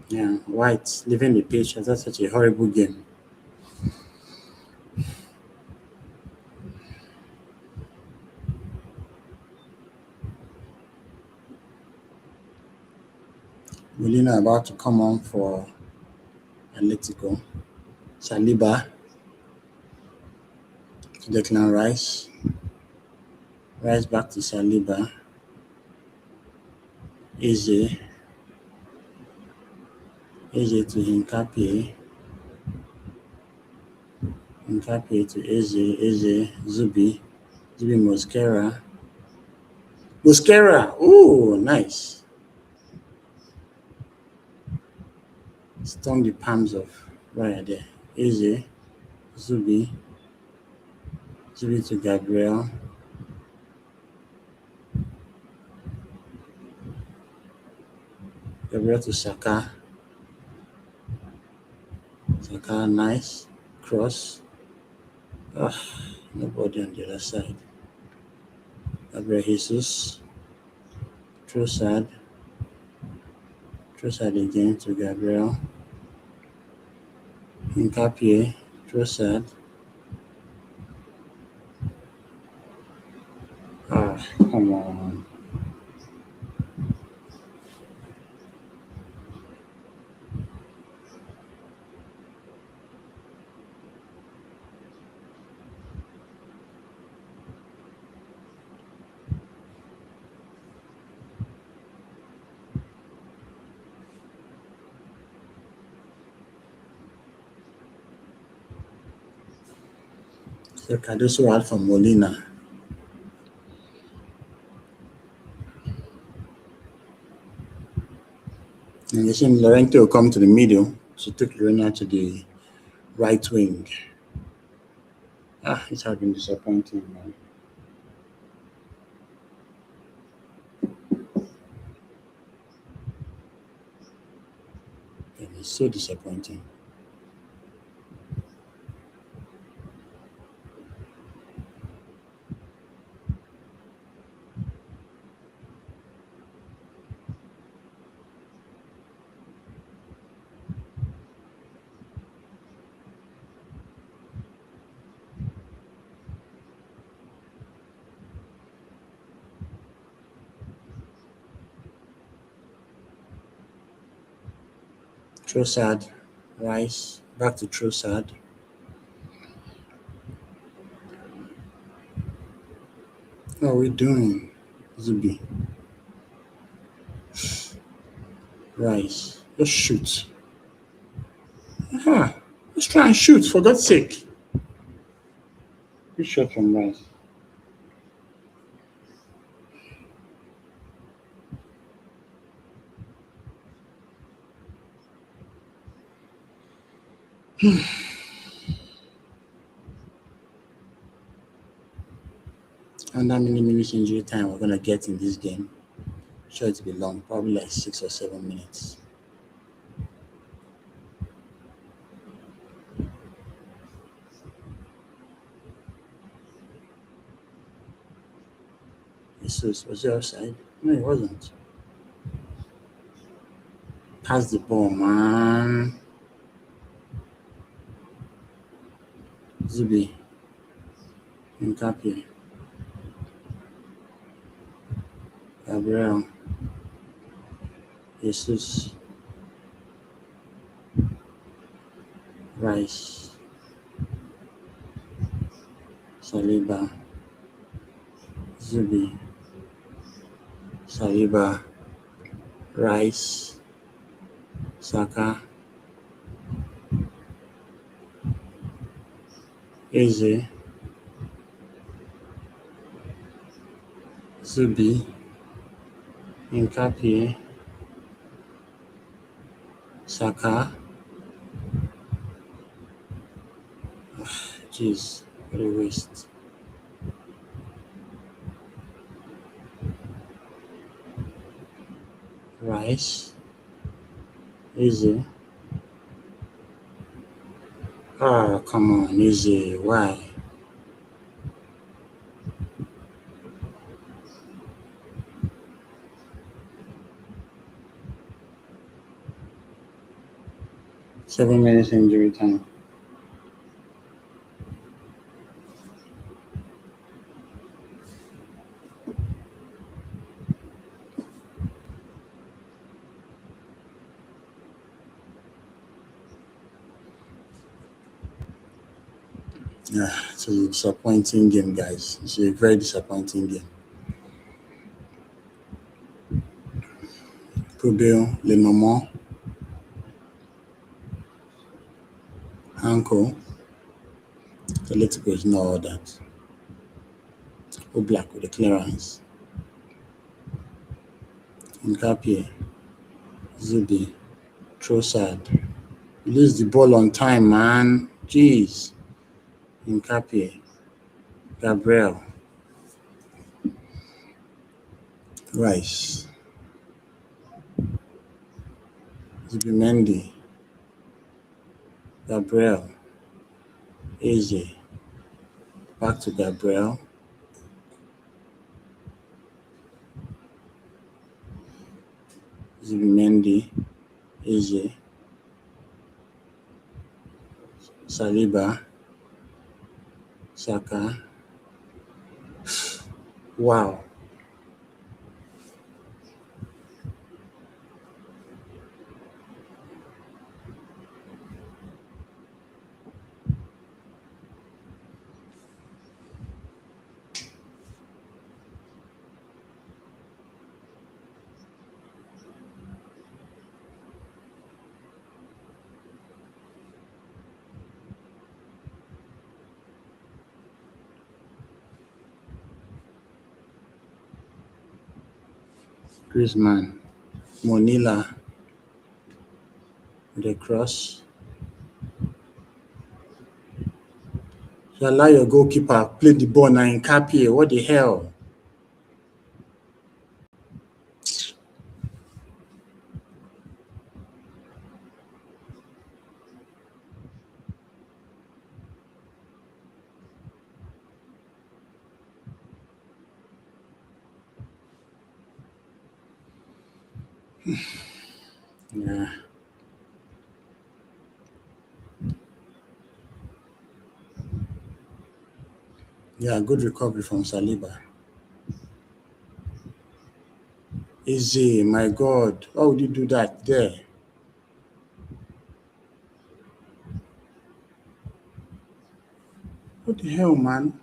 Yeah, White leaving the pitch after such a horrible game. Molina about to come on for Atletico. Saliba. to Declan Rice. Rice back to Saliba. Eze. Eze to Hincapié. Hincapié to Eze. Eze. Zubi. Zubi Mosquera. Mosquera. Oh, nice. Stung the palms of right there. Eze. Zubi. Zubi to Gabriel. Gabriel to Saka. Saka, nice. Cross. Nobody on the other side. Gabriel Jesus. Trossard. Trossard again to Gabriel. Hincapié. Trossard. Come on. So Cardoso out for Molina. And you see Lorente will come to the middle. She took Lorena to the right wing. It has been disappointing, man. It was so disappointing. Trossard, Rice, back to Trossard. What are we doing? Zubi. Rice. Let's shoot. Let's try and shoot, for God's sake. Good shot from Rice. And how many minutes injury time we're gonna get in this game? Sure, it'll be long, probably like 6 or 7 minutes. Was it outside? No, it wasn't. Pass the ball, man. Zubi. Hincapié. Gabriel. Jesus. Rice. Saliba. Zubi. Saliba. Rice. Saka. Eze. Zubi. Hincapié. Saka. Jeez, what a waste. Rice. Easy. Come on, easy. Why? Seven minutes injury time. Yeah, it's a disappointing game, guys. It's a very disappointing game. Probio, Lenormand, Hanko, Atletico is not all that. Oblak with the clearance. Nkapie, Zubi, Trossard. You lose the ball on time, man. Jeez. Nkapie, Gabriel, Rice, Zubimendi, Gabriel, Eze, back to Gabriel, Zubimendi, Eze, Saliba, Saka. Wow. Griezmann, Monila, the cross. You allow your goalkeeper play the ball now in Capie. What the hell? Yeah. Yeah, good recovery from Saliba. Easy, my God. How would you do that there? What the hell, man?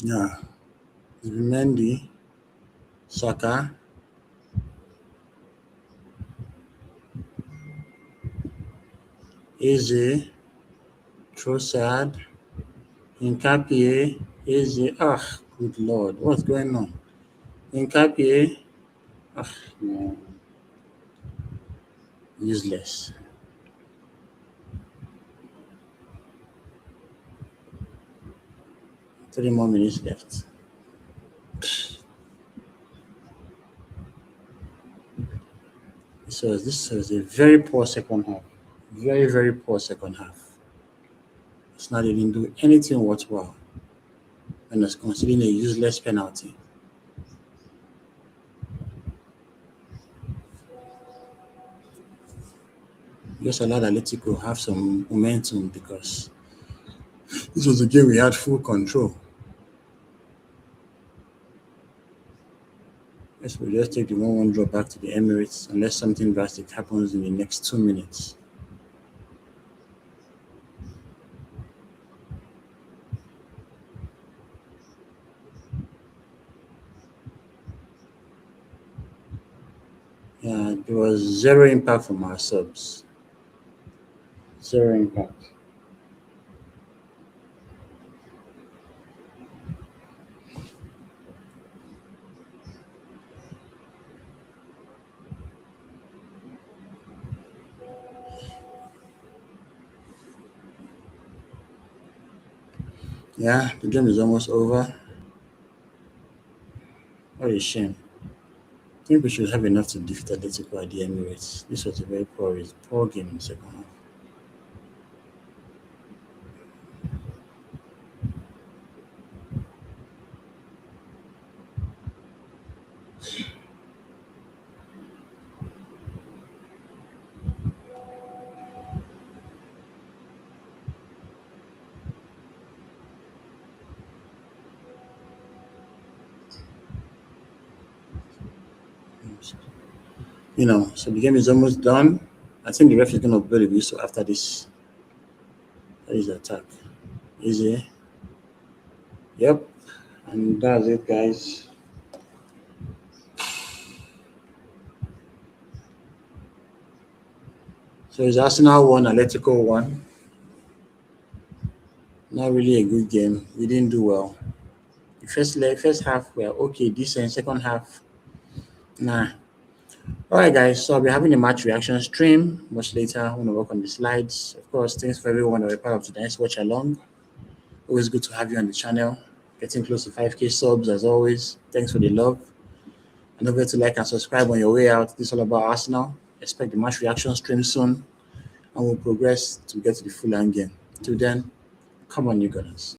Yeah. Mendy, Saka, Eze, Trossard, Nkapie, Eze. Ah, good Lord. What's going on? Nkapie. Ah, no. Useless. 3 more minutes left. This was a very poor second half. Very, very poor second half. It's not even do anything worthwhile. And it's considering a useless penalty. Just allowed Atletico have some momentum because this was a game we had full control. Yes, we'll just take the 1-1 draw back to the Emirates unless something drastic happens in the next 2 minutes. Yeah, there was zero impact from our subs. Zero impact. Yeah, the game is almost over. What a shame. I think we should have enough to defeat Atletico at the Emirates. This was a very poor game in the second half. So the game is almost done. I think the ref is going to blow the whistle after this. That is the attack. Easy. Yep. And that's it, guys. So it's Arsenal 1, Atletico 1. Not really a good game. We didn't do well. The first half were okay, decent. Second half, nah. All right, guys. So I'll be having a match reaction stream much later. I want to work on the slides. Of course, thanks for everyone that were part of tonight's watch along. Always good to have you on the channel. Getting close to 5K subs as always. Thanks for the love. And don't forget to like and subscribe on your way out. This is all about Arsenal. Expect the match reaction stream soon, and we'll progress to get to the full end game. Till then, come on, you guys.